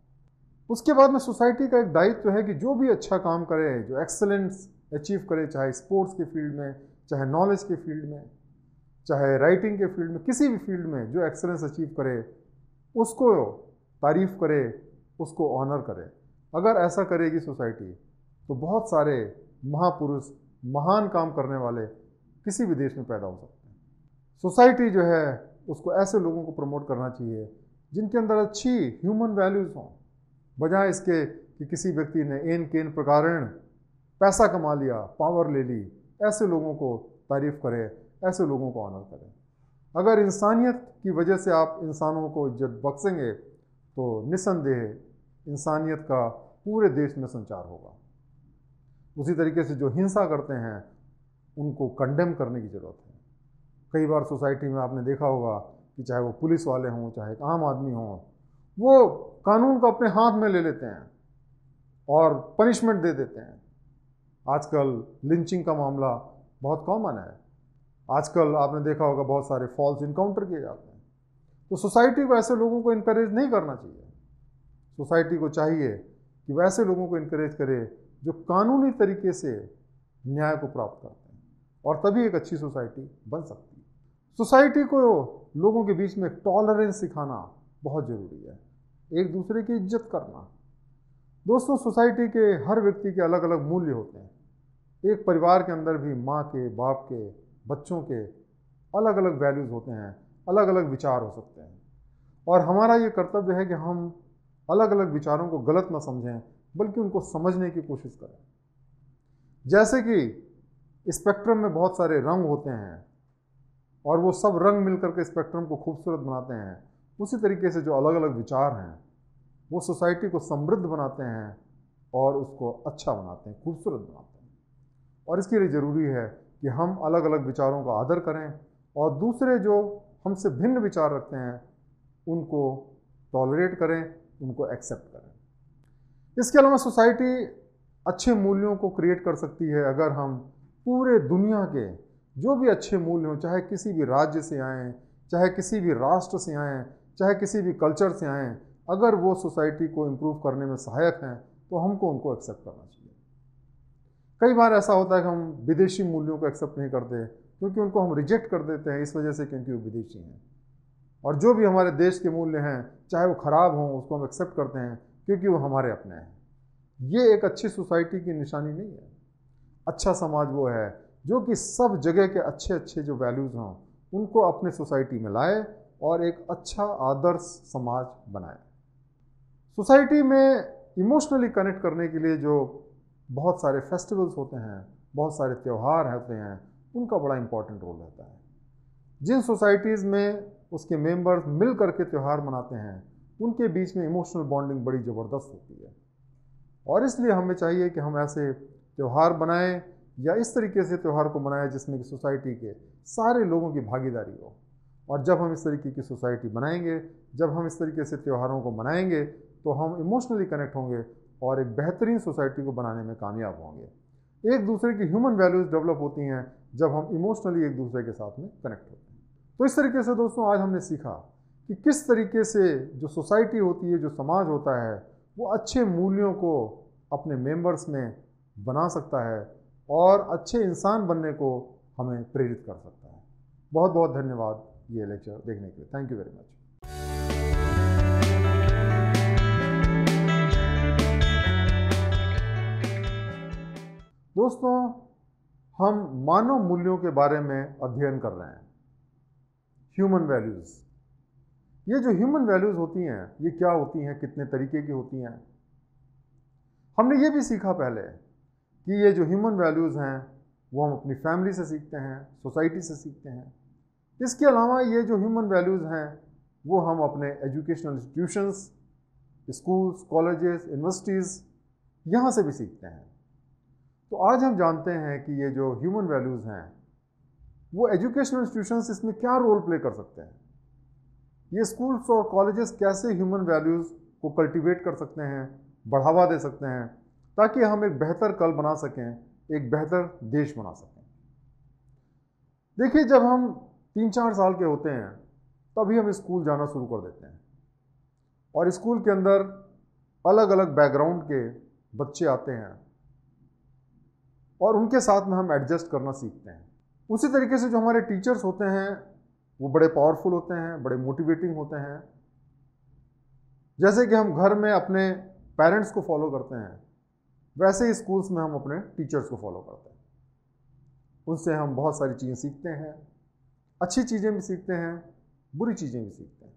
उसके बाद में सोसाइटी का एक दायित्व है कि जो भी अच्छा काम करे, जो एक्सेलेंस अचीव करे, चाहे स्पोर्ट्स के फील्ड में, चाहे नॉलेज के फील्ड में, चाहे राइटिंग के फील्ड में, किसी भी फील्ड में जो एक्सेलेंस अचीव करे उसको तारीफ़ करे, उसको ऑनर करे। अगर ऐसा करेगी सोसाइटी तो बहुत सारे महापुरुष, महान काम करने वाले किसी भी देश में पैदा हो सकते हैं। सोसाइटी जो है उसको ऐसे लोगों को प्रमोट करना चाहिए जिनके अंदर अच्छी ह्यूमन वैल्यूज़ हों, बजाय इसके कि किसी व्यक्ति ने एन केन प्रकारण पैसा कमा लिया, पावर ले ली। ऐसे लोगों को तारीफ़ करे, ऐसे लोगों को ऑनर करें। अगर इंसानियत की वजह से आप इंसानों को इज्जत बख्शेंगे तो निस्संदेह इंसानियत का पूरे देश में संचार होगा। उसी तरीके से जो हिंसा करते हैं उनको कंडेम करने की ज़रूरत है। कई बार सोसाइटी में आपने देखा होगा कि चाहे वो पुलिस वाले हों, चाहे एक आम आदमी हों, वो कानून को अपने हाथ में ले लेते हैं और पनिशमेंट दे देते हैं। आजकल लिंचिंग का मामला बहुत कॉमन है। आजकल आपने देखा होगा बहुत सारे फॉल्स इनकाउंटर किए जाते हैं। तो सोसाइटी को ऐसे लोगों को इनकरेज नहीं करना चाहिए। सोसाइटी को चाहिए कि वैसे लोगों को इनकरेज करे जो कानूनी तरीके से न्याय को प्राप्त करते हैं, और तभी एक अच्छी सोसाइटी बन सकती है। सोसाइटी को लोगों के बीच में टॉलरेंस सिखाना बहुत ज़रूरी है, एक दूसरे की इज्जत करना। दोस्तों सोसाइटी के हर व्यक्ति के अलग अलग मूल्य होते हैं। एक परिवार के अंदर भी माँ के, बाप के, बच्चों के अलग अलग वैल्यूज़ होते हैं, अलग अलग विचार हो सकते हैं, और हमारा ये कर्तव्य है कि हम अलग अलग विचारों को गलत ना समझें बल्कि उनको समझने की कोशिश करें। जैसे कि स्पेक्ट्रम में बहुत सारे रंग होते हैं और वो सब रंग मिलकर के स्पेक्ट्रम को खूबसूरत बनाते हैं, उसी तरीके से जो अलग अलग विचार हैं वो सोसाइटी को समृद्ध बनाते हैं और उसको अच्छा बनाते हैं, खूबसूरत बनाते हैं। और इसके लिए ज़रूरी है कि हम अलग अलग विचारों का आदर करें और दूसरे जो हमसे भिन्न विचार रखते हैं उनको टॉलरेट करें, उनको एक्सेप्ट करें। इसके अलावा सोसाइटी अच्छे मूल्यों को क्रिएट कर सकती है अगर हम पूरे दुनिया के जो भी अच्छे मूल्य हों, चाहे किसी भी राज्य से आएँ, चाहे किसी भी राष्ट्र से आएँ, चाहे किसी भी कल्चर से आएँ, अगर वो सोसाइटी को इम्प्रूव करने में सहायक हैं तो हमको उनको एक्सेप्ट करना चाहिए। कई बार ऐसा होता है कि हम विदेशी मूल्यों को एक्सेप्ट नहीं करते क्योंकि उनको हम रिजेक्ट कर देते हैं इस वजह से क्योंकि वो विदेशी हैं। और जो भी हमारे देश के मूल्य हैं चाहे वो ख़राब हों उसको हम एक्सेप्ट करते हैं क्योंकि वो हमारे अपने हैं। ये एक अच्छी सोसाइटी की निशानी नहीं है। अच्छा समाज वो है जो कि सब जगह के अच्छे अच्छे जो वैल्यूज़ हों उनको अपने सोसाइटी में लाए और एक अच्छा आदर्श समाज बनाए। सोसाइटी में इमोशनली कनेक्ट करने के लिए जो बहुत सारे फेस्टिवल्स होते हैं, बहुत सारे त्यौहार होते हैं, उनका बड़ा इम्पॉर्टेंट रोल रहता है। जिन सोसाइटीज़ में उसके मेंबर्स मिल करके त्यौहार मनाते हैं उनके बीच में इमोशनल बॉन्डिंग बड़ी ज़बरदस्त होती है, और इसलिए हमें चाहिए कि हम ऐसे त्यौहार बनाएं या इस तरीके से त्यौहार को मनाएं जिसमें कि सोसाइटी के सारे लोगों की भागीदारी हो। और जब हम इस तरीके की सोसाइटी बनाएंगे, जब हम इस तरीके से त्योहारों को मनाएंगे तो हम इमोशनली कनेक्ट होंगे और एक बेहतरीन सोसाइटी को बनाने में कामयाब होंगे। एक दूसरे की ह्यूमन वैल्यूज़ डेवलप होती हैं जब हम इमोशनली एक दूसरे के साथ में कनेक्ट होते हैं। तो इस तरीके से दोस्तों आज हमने सीखा कि किस तरीके से जो सोसाइटी होती है, जो समाज होता है, वो अच्छे मूल्यों को अपने मेंबर्स में बना सकता है और अच्छे इंसान बनने को हमें प्रेरित कर सकता है। बहुत बहुत धन्यवाद ये लेक्चर देखने के लिए। Thank you very much. दोस्तों, हम मानव मूल्यों के बारे में अध्ययन कर रहे हैं, ह्यूमन वैल्यूज़। ये जो ह्यूमन वैल्यूज़ होती हैं, ये क्या होती हैं, कितने तरीके की होती हैं। हमने ये भी सीखा पहले कि ये जो ह्यूमन वैल्यूज़ हैं वो हम अपनी फैमिली से सीखते हैं, सोसाइटी से सीखते हैं। इसके अलावा ये जो ह्यूमन वैल्यूज़ हैं वो हम अपने educational institutions, schools, colleges, universities यहाँ से भी सीखते हैं। तो आज हम जानते हैं कि ये जो ह्यूमन वैल्यूज़ हैं वो एजुकेशनल इंस्टीट्यूशंस इसमें क्या रोल प्ले कर सकते हैं। ये स्कूल्स और कॉलेजेस कैसे ह्यूमन वैल्यूज़ को कल्टीवेट कर सकते हैं, बढ़ावा दे सकते हैं, ताकि हम एक बेहतर कल बना सकें, एक बेहतर देश बना सकें। देखिए, जब हम 3-4 साल के होते हैं तभी हम स्कूल जाना शुरू कर देते हैं और स्कूल के अंदर अलग अलग बैकग्राउंड के बच्चे आते हैं और उनके साथ में हम एडजस्ट करना सीखते हैं। उसी तरीके से जो हमारे टीचर्स होते हैं वो बड़े पावरफुल होते हैं, बड़े मोटिवेटिंग होते हैं। जैसे कि हम घर में अपने पेरेंट्स को फॉलो करते हैं, वैसे ही स्कूल्स में हम अपने टीचर्स को फॉलो करते हैं। उनसे हम बहुत सारी चीज़ें सीखते हैं, अच्छी चीज़ें भी सीखते हैं, बुरी चीज़ें भी सीखते हैं।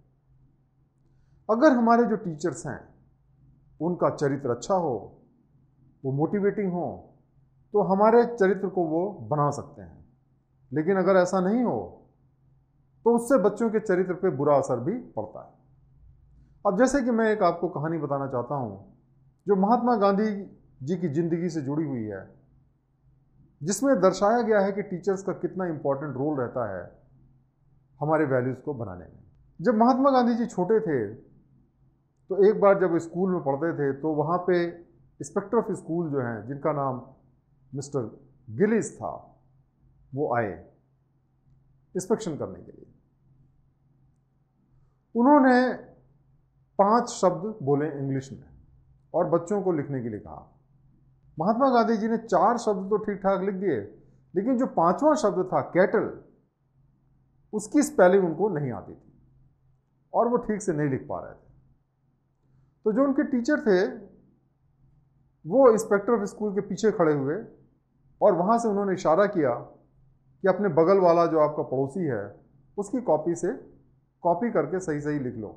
अगर हमारे जो टीचर्स हैं उनका चरित्र अच्छा हो, वो मोटिवेटिंग हो, तो हमारे चरित्र को वो बना सकते हैं। लेकिन अगर ऐसा नहीं हो तो उससे बच्चों के चरित्र पे बुरा असर भी पड़ता है। अब जैसे कि मैं एक आपको कहानी बताना चाहता हूँ जो महात्मा गांधी जी की ज़िंदगी से जुड़ी हुई है, जिसमें दर्शाया गया है कि टीचर्स का कितना इंपॉर्टेंट रोल रहता है हमारे वैल्यूज़ को बनाने में। जब महात्मा गांधी जी छोटे थे तो एक बार जब स्कूल में पढ़ते थे तो वहाँ पे इंस्पेक्टर ऑफ स्कूल जो हैं, जिनका नाम मिस्टर गिलिस था, वो आए इंस्पेक्शन करने के लिए। उन्होंने 5 शब्द बोले इंग्लिश में और बच्चों को लिखने के लिए कहा। महात्मा गांधी जी ने 4 शब्द तो ठीक ठाक लिख दिए, लेकिन जो 5वां शब्द था कैटल, उसकी स्पेलिंग उनको नहीं आती थी और वो ठीक से नहीं लिख पा रहे थे। तो जो उनके टीचर थे वो इंस्पेक्टर ऑफ स्कूल के पीछे खड़े हुए और वहाँ से उन्होंने इशारा किया कि अपने बगल वाला जो आपका पड़ोसी है उसकी कॉपी से कॉपी करके सही सही लिख लो।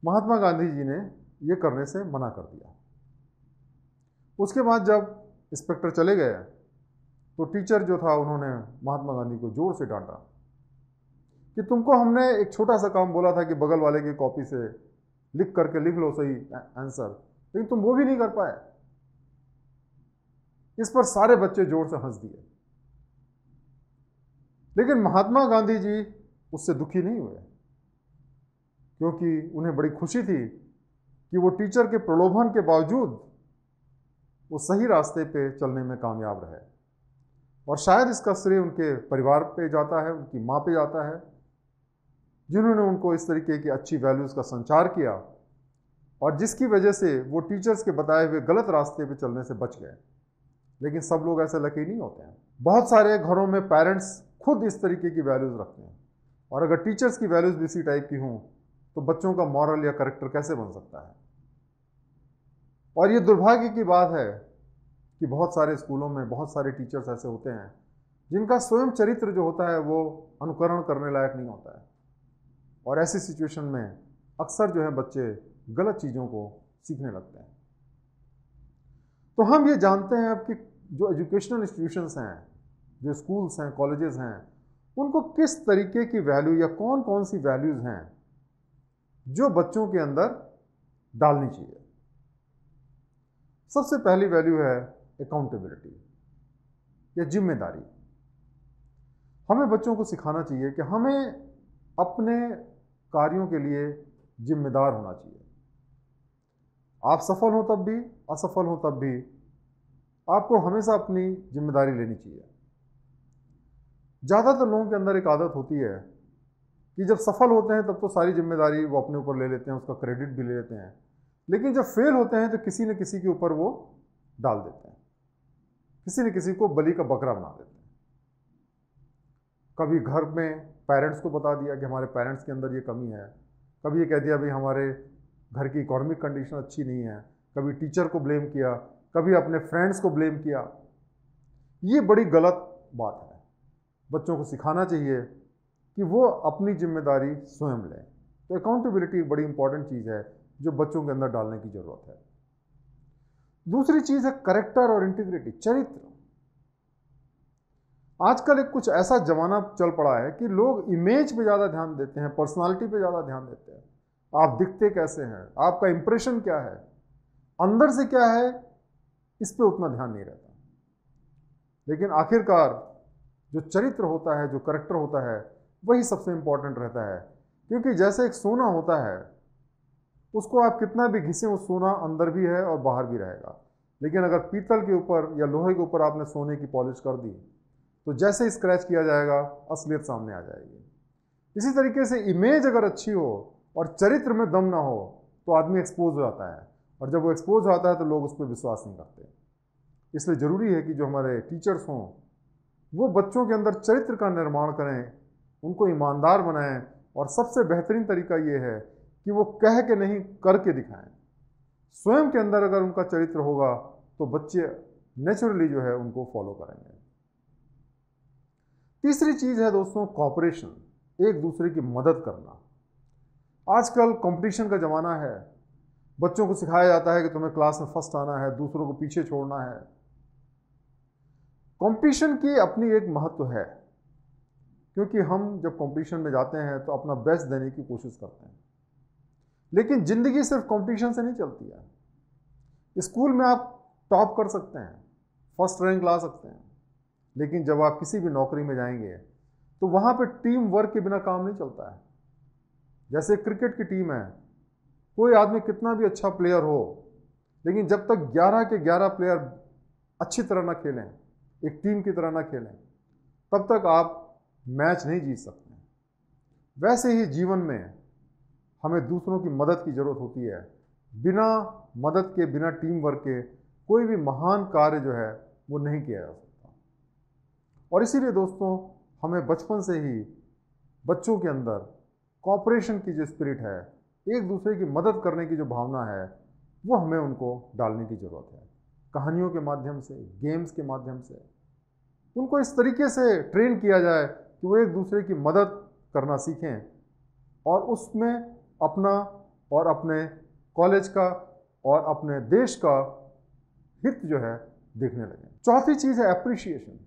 महात्मा गांधी जी ने ये करने से मना कर दिया। उसके बाद जब इंस्पेक्टर चले गए तो टीचर जो था उन्होंने महात्मा गांधी को जोर से डांटा कि तुमको हमने एक छोटा सा काम बोला था कि बगल वाले की कॉपी से लिख करके लिख लो सही आंसर, लेकिन तुम वो भी नहीं कर पाए। इस पर सारे बच्चे जोर से हंस दिए, लेकिन महात्मा गांधी जी उससे दुखी नहीं हुए, क्योंकि उन्हें बड़ी खुशी थी कि वो टीचर के प्रलोभन के बावजूद वो सही रास्ते पे चलने में कामयाब रहे। और शायद इसका श्रेय उनके परिवार पे जाता है, उनकी माँ पे जाता है, जिन्होंने उनको इस तरीके की अच्छी वैल्यूज़ का संचार किया और जिसकी वजह से वो टीचर्स के बताए हुए गलत रास्ते पे चलने से बच गए। लेकिन सब लोग ऐसे लकी नहीं होते हैं। बहुत सारे घरों में पेरेंट्स खुद इस तरीके की वैल्यूज़ रखते हैं, और अगर टीचर्स की वैल्यूज़ भी इसी टाइप की हों तो बच्चों का मॉरल या करैक्टर कैसे बन सकता है। और ये दुर्भाग्य की बात है कि बहुत सारे स्कूलों में बहुत सारे टीचर्स ऐसे होते हैं जिनका स्वयं चरित्र जो होता है वो अनुकरण करने लायक नहीं होता है, और ऐसी सिचुएशन में अक्सर जो है बच्चे गलत चीज़ों को सीखने लगते हैं। तो हम ये जानते हैं अब कि जो एजुकेशनल इंस्टीट्यूशंस हैं, जो स्कूल्स हैं, कॉलेजेस हैं, उनको किस तरीके की वैल्यू या कौन कौन सी वैल्यूज़ हैं जो बच्चों के अंदर डालनी चाहिए। सबसे पहली वैल्यू है अकाउंटेबिलिटी या जिम्मेदारी। हमें बच्चों को सिखाना चाहिए कि हमें अपने कार्यों के लिए जिम्मेदार होना चाहिए। आप सफल हो तब भी, असफल हो तब भी आपको हमेशा अपनी जिम्मेदारी लेनी चाहिए। ज़्यादातर लोगों के अंदर एक आदत होती है कि जब सफल होते हैं तब तो सारी जिम्मेदारी वो अपने ऊपर ले लेते हैं, उसका क्रेडिट भी ले लेते हैं, लेकिन जब फेल होते हैं तो किसी न किसी के ऊपर वो डाल देते हैं, किसी न किसी को बलि का बकरा बना देते हैं। कभी घर में पेरेंट्स को बता दिया कि हमारे पेरेंट्स के अंदर ये कमी है, कभी ये कह दिया भाई हमारे घर की इकोनॉमिक कंडीशन अच्छी नहीं है, कभी टीचर को ब्लेम किया कभी अपने फ्रेंड्स को ब्लेम किया। ये बड़ी गलत बात है। बच्चों को सिखाना चाहिए कि वो अपनी जिम्मेदारी स्वयं लें। तो अकाउंटेबिलिटी एक बड़ी इंपॉर्टेंट चीज़ है जो बच्चों के अंदर डालने की ज़रूरत है। दूसरी चीज़ है करेक्टर और इंटीग्रिटी, चरित्र। आजकल एक कुछ ऐसा जमाना चल पड़ा है कि लोग इमेज पे ज़्यादा ध्यान देते हैं, पर्सनालिटी पे ज़्यादा ध्यान देते हैं। आप दिखते कैसे हैं, आपका इंप्रेशन क्या है, अंदर से क्या है, इस पे उतना ध्यान नहीं रहता। लेकिन आखिरकार जो चरित्र होता है, जो करेक्टर होता है, वही सबसे इंपॉर्टेंट रहता है। क्योंकि जैसे एक सोना होता है, उसको आप कितना भी घिसें, वो सोना अंदर भी है और बाहर भी रहेगा। लेकिन अगर पीतल के ऊपर या लोहे के ऊपर आपने सोने की पॉलिश कर दी, तो जैसे ही स्क्रैच किया जाएगा, असलियत सामने आ जाएगी। इसी तरीके से इमेज अगर अच्छी हो और चरित्र में दम ना हो, तो आदमी एक्सपोज हो जाता है, और जब वो एक्सपोज होता है तो लोग उस पर विश्वास नहीं करते। इसलिए ज़रूरी है कि जो हमारे टीचर्स हों, वो बच्चों के अंदर चरित्र का निर्माण करें, उनको ईमानदार बनाएं, और सबसे बेहतरीन तरीका ये है कि वो कह के नहीं, करके दिखाएं। स्वयं के अंदर अगर उनका चरित्र होगा तो बच्चे नेचुरली जो है उनको फॉलो करेंगे। तीसरी चीज़ है दोस्तों कोऑपरेशन, एक दूसरे की मदद करना। आजकल कंपटीशन का ज़माना है। बच्चों को सिखाया जाता है कि तुम्हें क्लास में फर्स्ट आना है, दूसरों को पीछे छोड़ना है। कंपटीशन की अपनी एक महत्व है, क्योंकि हम जब कंपटीशन में जाते हैं तो अपना बेस्ट देने की कोशिश करते हैं। लेकिन ज़िंदगी सिर्फ कंपटीशन से नहीं चलती है। स्कूल में आप टॉप कर सकते हैं, फर्स्ट रैंक ला सकते हैं, लेकिन जब आप किसी भी नौकरी में जाएंगे तो वहाँ पे टीम वर्क के बिना काम नहीं चलता है। जैसे क्रिकेट की टीम है, कोई आदमी कितना भी अच्छा प्लेयर हो, लेकिन जब तक 11 के 11 प्लेयर अच्छी तरह ना खेलें, एक टीम की तरह ना खेलें, तब तक आप मैच नहीं जीत सकते। वैसे ही जीवन में हमें दूसरों की मदद की ज़रूरत होती है। बिना मदद के, बिना टीम वर्क के कोई भी महान कार्य जो है वो नहीं किया जा सकता। और इसीलिए दोस्तों, हमें बचपन से ही बच्चों के अंदर कोऑपरेशन की जो स्पिरिट है, एक दूसरे की मदद करने की जो भावना है, वो हमें उनको डालने की ज़रूरत है। कहानियों के माध्यम से, गेम्स के माध्यम से उनको इस तरीके से ट्रेन किया जाए कि वो एक दूसरे की मदद करना सीखें, और उसमें अपना और अपने कॉलेज का और अपने देश का हित जो है देखने लगे। चौथी चीज़ है एप्रिशिएशन,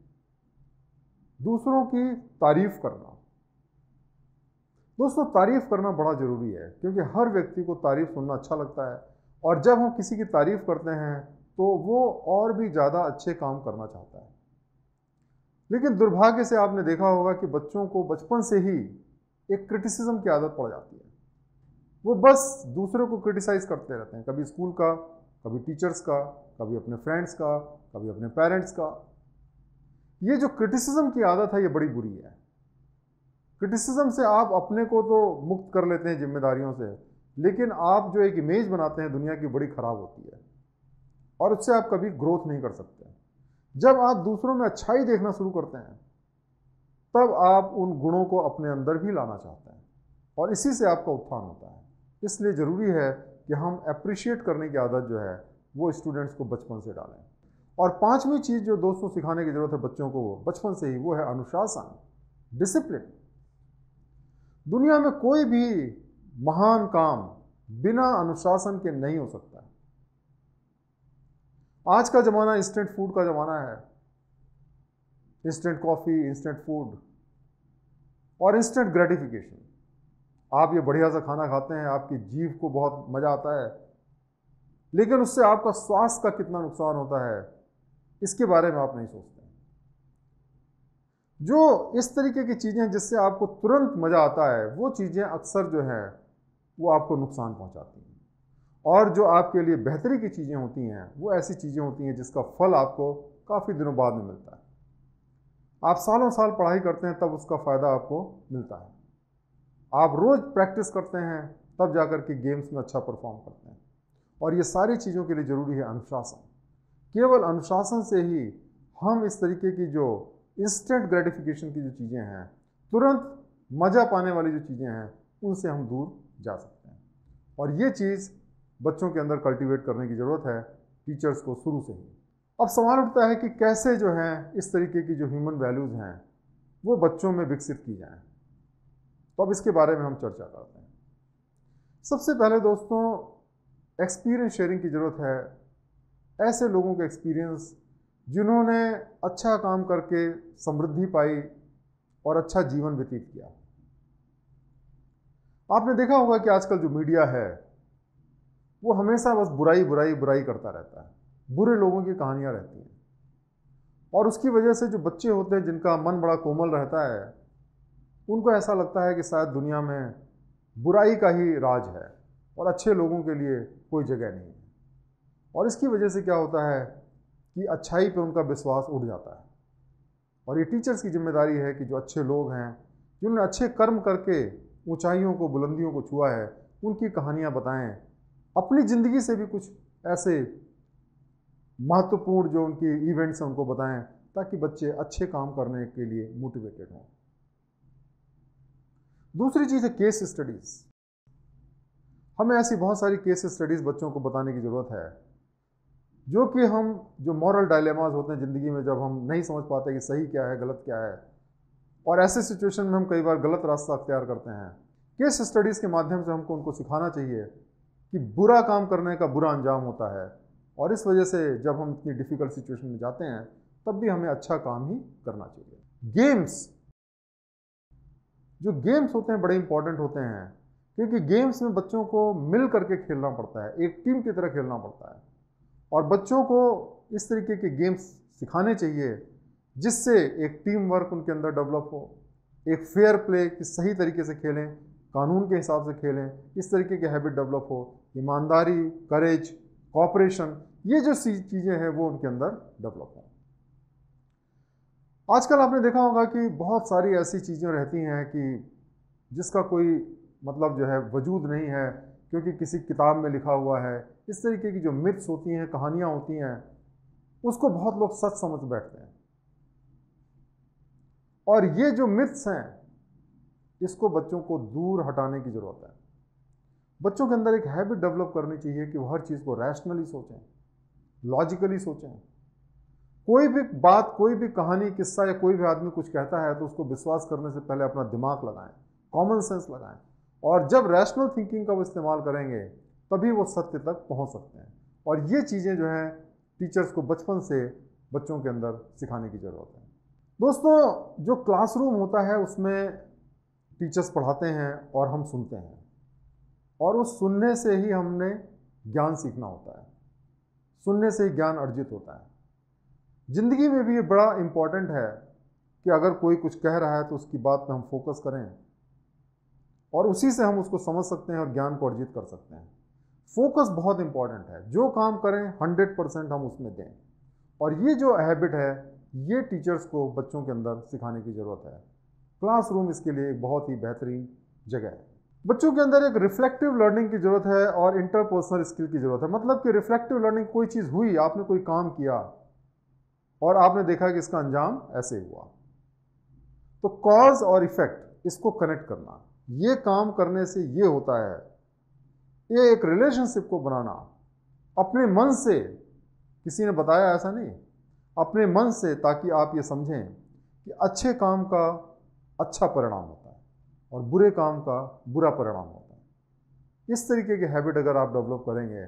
दूसरों की तारीफ करना। दोस्तों, तारीफ करना बड़ा ज़रूरी है, क्योंकि हर व्यक्ति को तारीफ सुनना अच्छा लगता है, और जब हम किसी की तारीफ करते हैं तो वो और भी ज़्यादा अच्छे काम करना चाहता है। लेकिन दुर्भाग्य से आपने देखा होगा कि बच्चों को बचपन से ही एक क्रिटिसिज्म की आदत पड़ जाती है। वो बस दूसरों को क्रिटिसाइज़ करते रहते हैं, कभी स्कूल का, कभी टीचर्स का, कभी अपने फ्रेंड्स का, कभी अपने पेरेंट्स का। ये जो क्रिटिसिज्म की आदत है, ये बड़ी बुरी है। क्रिटिसिज्म से आप अपने को तो मुक्त कर लेते हैं जिम्मेदारियों से, लेकिन आप जो एक इमेज बनाते हैं दुनिया की, बड़ी ख़राब होती है, और उससे आप कभी ग्रोथ नहीं कर सकते। जब आप दूसरों में अच्छाई देखना शुरू करते हैं, तब आप उन गुणों को अपने अंदर भी लाना चाहते हैं, और इसी से आपका उत्थान होता है। इसलिए ज़रूरी है कि हम अप्रिशिएट करने की आदत जो है वो स्टूडेंट्स को बचपन से डालें। और पांचवी चीज़ जो दोस्तों सिखाने की ज़रूरत है बच्चों को बचपन से ही, वो है अनुशासन, डिसिप्लिन। दुनिया में कोई भी महान काम बिना अनुशासन के नहीं हो सकता है। आज का ज़माना इंस्टेंट फूड का ज़माना है। इंस्टेंट कॉफ़ी, इंस्टेंट फूड और इंस्टेंट ग्रेटिफिकेशन। आप ये बढ़िया सा खाना खाते हैं, आपकी जीभ को बहुत मज़ा आता है, लेकिन उससे आपका स्वास्थ्य का कितना नुकसान होता है, इसके बारे में आप नहीं सोचते। जो इस तरीके की चीज़ें जिससे आपको तुरंत मज़ा आता है, वो चीज़ें अक्सर जो है वो आपको नुकसान पहुंचाती हैं। और जो आपके लिए बेहतरी की चीज़ें होती हैं, वो ऐसी चीज़ें होती हैं जिसका फल आपको काफ़ी दिनों बाद में मिलता है। आप सालों साल पढ़ाई करते हैं, तब उसका फ़ायदा आपको मिलता है। आप रोज़ प्रैक्टिस करते हैं, तब जाकर के गेम्स में अच्छा परफॉर्म करते हैं। और ये सारी चीज़ों के लिए ज़रूरी है अनुशासन। केवल अनुशासन से ही हम इस तरीके की जो इंस्टेंट ग्रेटिफिकेशन की जो चीज़ें हैं, तुरंत मज़ा पाने वाली जो चीज़ें हैं, उनसे हम दूर जा सकते हैं। और ये चीज़ बच्चों के अंदर कल्टीवेट करने की ज़रूरत है, टीचर्स को शुरू से ही। अब सवाल उठता है कि कैसे जो है इस तरीके की जो ह्यूमन वैल्यूज़ हैं वो बच्चों में विकसित की जाएं। तो अब इसके बारे में हम चर्चा करते हैं। सबसे पहले दोस्तों, एक्सपीरियंस शेयरिंग की ज़रूरत है। ऐसे लोगों के एक्सपीरियंस जिन्होंने अच्छा काम करके समृद्धि पाई और अच्छा जीवन व्यतीत किया। आपने देखा होगा कि आजकल जो मीडिया है वो हमेशा बस बुराई बुराई बुराई करता रहता है, बुरे लोगों की कहानियां रहती हैं, और उसकी वजह से जो बच्चे होते हैं जिनका मन बड़ा कोमल रहता है, उनको ऐसा लगता है कि शायद दुनिया में बुराई का ही राज है और अच्छे लोगों के लिए कोई जगह नहीं है। और इसकी वजह से क्या होता है कि अच्छाई पे उनका विश्वास उठ जाता है। और ये टीचर्स की जिम्मेदारी है कि जो अच्छे लोग हैं, जिन्होंने अच्छे कर्म करके ऊंचाइयों को, बुलंदियों को छुआ है, उनकी कहानियां बताएं। अपनी ज़िंदगी से भी कुछ ऐसे महत्वपूर्ण जो उनकी इवेंट्स हैं उनको बताएं, ताकि बच्चे अच्छे काम करने के लिए मोटिवेटेड हों। दूसरी चीज़ है केस स्टडीज़। हमें ऐसी बहुत सारी केस स्टडीज़ बच्चों को बताने की ज़रूरत है, जो कि हम जो मॉरल डायलेमास होते हैं ज़िंदगी में, जब हम नहीं समझ पाते कि सही क्या है गलत क्या है, और ऐसे सिचुएशन में हम कई बार गलत रास्ता अख्तियार करते हैं। केस स्टडीज़ के माध्यम से हमको उनको सिखाना चाहिए कि बुरा काम करने का बुरा अंजाम होता है, और इस वजह से जब हम इतनी डिफ़िकल्ट सिचुएशन में जाते हैं तब भी हमें अच्छा काम ही करना चाहिए। गेम्स, जो गेम्स होते हैं बड़े इंपॉर्टेंट होते हैं, क्योंकि गेम्स में बच्चों को मिल करके खेलना पड़ता है, एक टीम की तरह खेलना पड़ता है, और बच्चों को इस तरीके के गेम्स सिखाने चाहिए जिससे एक टीम वर्क उनके अंदर डेवलप हो, एक फेयर प्ले कि सही तरीके से खेलें, कानून के हिसाब से खेलें, इस तरीके की हैबिट डेवलप हो, ईमानदारी, करेज, कोऑपरेशन, ये जो चीज़ें हैं वो उनके अंदर डेवलप हो। आजकल आपने देखा होगा कि बहुत सारी ऐसी चीज़ें रहती हैं कि जिसका कोई मतलब जो है वजूद नहीं है, क्योंकि किसी किताब में लिखा हुआ है। इस तरीके की जो मिथ्स होती हैं, कहानियाँ होती हैं, उसको बहुत लोग सच समझ बैठते हैं। और ये जो मिथ्स हैं, इसको बच्चों को दूर हटाने की ज़रूरत है। बच्चों के अंदर एक हैबिट डेवलप करनी चाहिए कि वो हर चीज़ को रैशनली सोचें, लॉजिकली सोचें। कोई भी बात, कोई भी कहानी, किस्सा या कोई भी आदमी कुछ कहता है तो उसको विश्वास करने से पहले अपना दिमाग लगाएं, कॉमन सेंस लगाएं, और जब रैशनल थिंकिंग का वो इस्तेमाल करेंगे तभी वो सत्य तक पहुंच सकते हैं। और ये चीज़ें जो हैं टीचर्स को बचपन से बच्चों के अंदर सिखाने की ज़रूरत है। दोस्तों, जो क्लासरूम होता है उसमें टीचर्स पढ़ाते हैं और हम सुनते हैं, और उस सुनने से ही हमने ज्ञान सीखना होता है, सुनने से ही ज्ञान अर्जित होता है। ज़िंदगी में भी ये बड़ा इम्पॉर्टेंट है कि अगर कोई कुछ कह रहा है तो उसकी बात पे हम फोकस करें, और उसी से हम उसको समझ सकते हैं और ज्ञान को अर्जित कर सकते हैं। फोकस बहुत इंपॉर्टेंट है। जो काम करें 100% हम उसमें दें, और ये जो हैबिट है ये टीचर्स को बच्चों के अंदर सिखाने की ज़रूरत है। क्लासरूम इसके लिए एक बहुत ही बेहतरीन जगह है। बच्चों के अंदर एक रिफ्लेक्टिव लर्निंग की ज़रूरत है और इंटरपर्सनल स्किल की ज़रूरत है। मतलब कि रिफ्लेक्टिव लर्निंग, कोई चीज़ हुई, आपने कोई काम किया और आपने देखा कि इसका अंजाम ऐसे हुआ, तो कॉज और इफेक्ट, इसको कनेक्ट करना, ये काम करने से ये होता है, ये एक रिलेशनशिप को बनाना अपने मन से, किसी ने बताया ऐसा नहीं, अपने मन से, ताकि आप ये समझें कि अच्छे काम का अच्छा परिणाम होता है और बुरे काम का बुरा परिणाम होता है। इस तरीके की हैबिट अगर आप डेवलप करेंगे,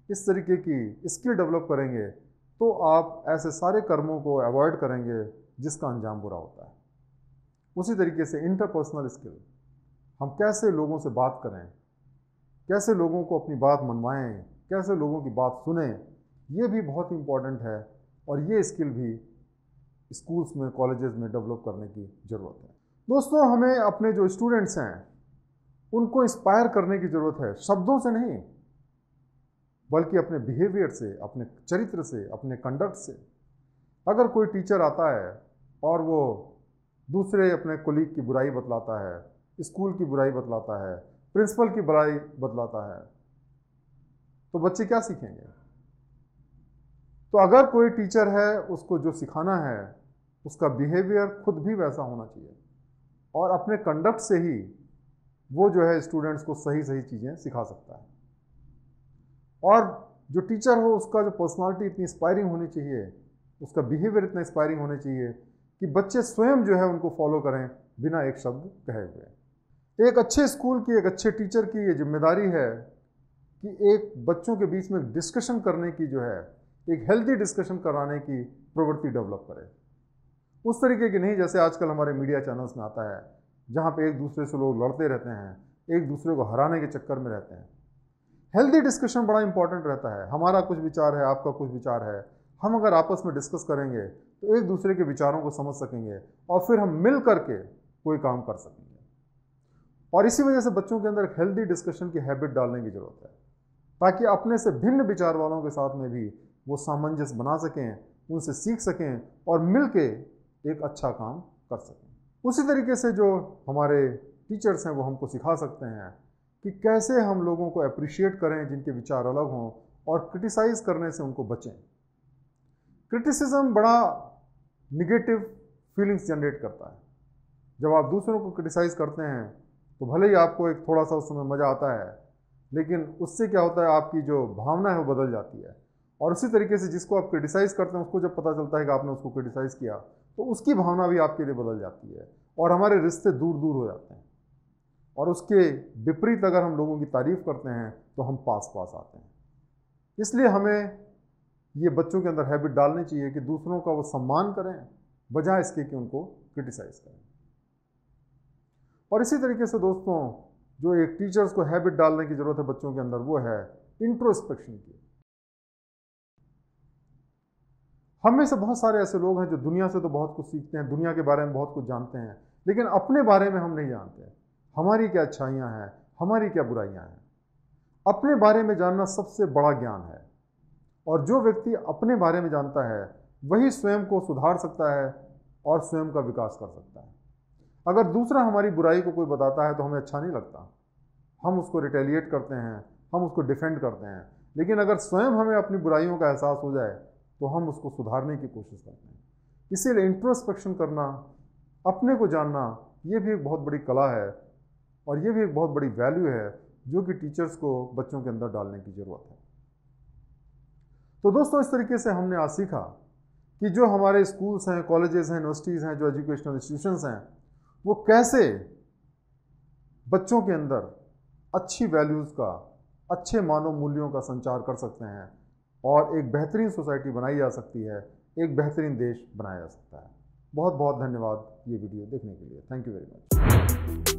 इस तरीके की स्किल डेवलप करेंगे, तो आप ऐसे सारे कर्मों को अवॉइड करेंगे जिसका अंजाम बुरा होता है। उसी तरीके से इंटरपर्सनल स्किल, हम कैसे लोगों से बात करें, कैसे लोगों को अपनी बात मनवाएं, कैसे लोगों की बात सुनें, ये भी बहुत इंपॉर्टेंट है, और ये स्किल भी स्कूल्स में, कॉलेजेस में डेवलप करने की ज़रूरत है। दोस्तों, हमें अपने जो स्टूडेंट्स हैं उनको इंस्पायर करने की ज़रूरत है, शब्दों से नहीं, बल्कि अपने बिहेवियर से, अपने चरित्र से, अपने कंडक्ट से। अगर कोई टीचर आता है और वो दूसरे अपने कोलीग की बुराई बतलाता है, स्कूल की बुराई बतलाता है, प्रिंसिपल की बुराई बतलाता है, तो बच्चे क्या सीखेंगे? तो अगर कोई टीचर है, उसको जो सिखाना है उसका बिहेवियर खुद भी वैसा होना चाहिए, और अपने कंडक्ट से ही वो जो है स्टूडेंट्स को सही सही चीज़ें सिखा सकता है। और जो टीचर हो उसका जो पर्सनालिटी इतनी इंस्पायरिंग होनी चाहिए, उसका बिहेवियर इतना इंस्पायरिंग होना चाहिए कि बच्चे स्वयं जो है उनको फॉलो करें बिना एक शब्द कहे हुए। एक अच्छे स्कूल की, एक अच्छे टीचर की ये जिम्मेदारी है कि एक बच्चों के बीच में डिस्कशन करने की जो है, एक हेल्दी डिस्कशन कराने की प्रवृत्ति डेवलप करे। उस तरीके की नहीं जैसे आजकल हमारे मीडिया चैनल्स में आता है, जहाँ पे एक दूसरे से लोग लड़ते रहते हैं, एक दूसरे को हराने के चक्कर में रहते हैं। हेल्दी डिस्कशन बड़ा इंपॉर्टेंट रहता है। हमारा कुछ विचार है, आपका कुछ विचार है, हम अगर आपस में डिस्कस करेंगे तो एक दूसरे के विचारों को समझ सकेंगे और फिर हम मिल करके कोई काम कर सकेंगे। और इसी वजह से बच्चों के अंदर एक हेल्दी डिस्कशन की हैबिट डालने की ज़रूरत है, ताकि अपने से भिन्न विचार वालों के साथ में भी वो सामंजस्य बना सकें, उनसे सीख सकें और मिल के एक अच्छा काम कर सकें। उसी तरीके से जो हमारे टीचर्स हैं वो हमको सिखा सकते हैं कि कैसे हम लोगों को अप्रिशिएट करें जिनके विचार अलग हों, और क्रिटिसाइज़ करने से उनको बचें। क्रिटिसिज्म बड़ा निगेटिव फीलिंग्स जनरेट करता है। जब आप दूसरों को क्रिटिसाइज़ करते हैं तो भले ही आपको एक थोड़ा सा उस समय मज़ा आता है, लेकिन उससे क्या होता है, आपकी जो भावना है वो बदल जाती है। और उसी तरीके से जिसको आप क्रिटिसाइज़ करते हैं उसको जब पता चलता है कि आपने उसको क्रिटिसाइज़ किया तो उसकी भावना भी आपके लिए बदल जाती है और हमारे रिश्ते दूर दूर हो जाते हैं। और उसके विपरीत अगर हम लोगों की तारीफ़ करते हैं तो हम पास पास आते हैं। इसलिए हमें ये बच्चों के अंदर हैबिट डालनी चाहिए कि दूसरों का वो सम्मान करें बजाय इसके कि उनको क्रिटिसाइज़ करें। और इसी तरीके से दोस्तों, जो एक टीचर्स को हैबिट डालने की ज़रूरत है बच्चों के अंदर, वो है इंट्रोस्पेक्शन की। हम में से बहुत सारे ऐसे लोग हैं जो दुनिया से तो बहुत कुछ सीखते हैं, दुनिया के बारे में बहुत कुछ जानते हैं, लेकिन अपने बारे में हम नहीं जानते। हमारी क्या अच्छाइयाँ हैं, हमारी क्या बुराइयाँ हैं। अपने बारे में जानना सबसे बड़ा ज्ञान है, और जो व्यक्ति अपने बारे में जानता है वही स्वयं को सुधार सकता है और स्वयं का विकास कर सकता है। अगर दूसरा हमारी बुराई को कोई बताता है तो हमें अच्छा नहीं लगता, हम उसको रिटेलिएट करते हैं, हम उसको डिफेंड करते हैं। लेकिन अगर स्वयं हमें अपनी बुराइयों का एहसास हो जाए तो हम उसको सुधारने की कोशिश करते हैं। इसीलिए इंट्रोस्पेक्शन करना, अपने को जानना, ये भी एक बहुत बड़ी कला है और ये भी एक बहुत बड़ी वैल्यू है जो कि टीचर्स को बच्चों के अंदर डालने की ज़रूरत है। तो दोस्तों, इस तरीके से हमने आज सीखा कि जो हमारे स्कूल्स हैं, कॉलेजेस हैं, यूनिवर्सिटीज़ हैं, जो एजुकेशनल इंस्टीट्यूशंस हैं, वो कैसे बच्चों के अंदर अच्छी वैल्यूज़ का, अच्छे मानव मूल्यों का संचार कर सकते हैं और एक बेहतरीन सोसाइटी बनाई जा सकती है, एक बेहतरीन देश बनाया जा सकता है। बहुत बहुत धन्यवाद ये वीडियो देखने के लिए। Thank you very much.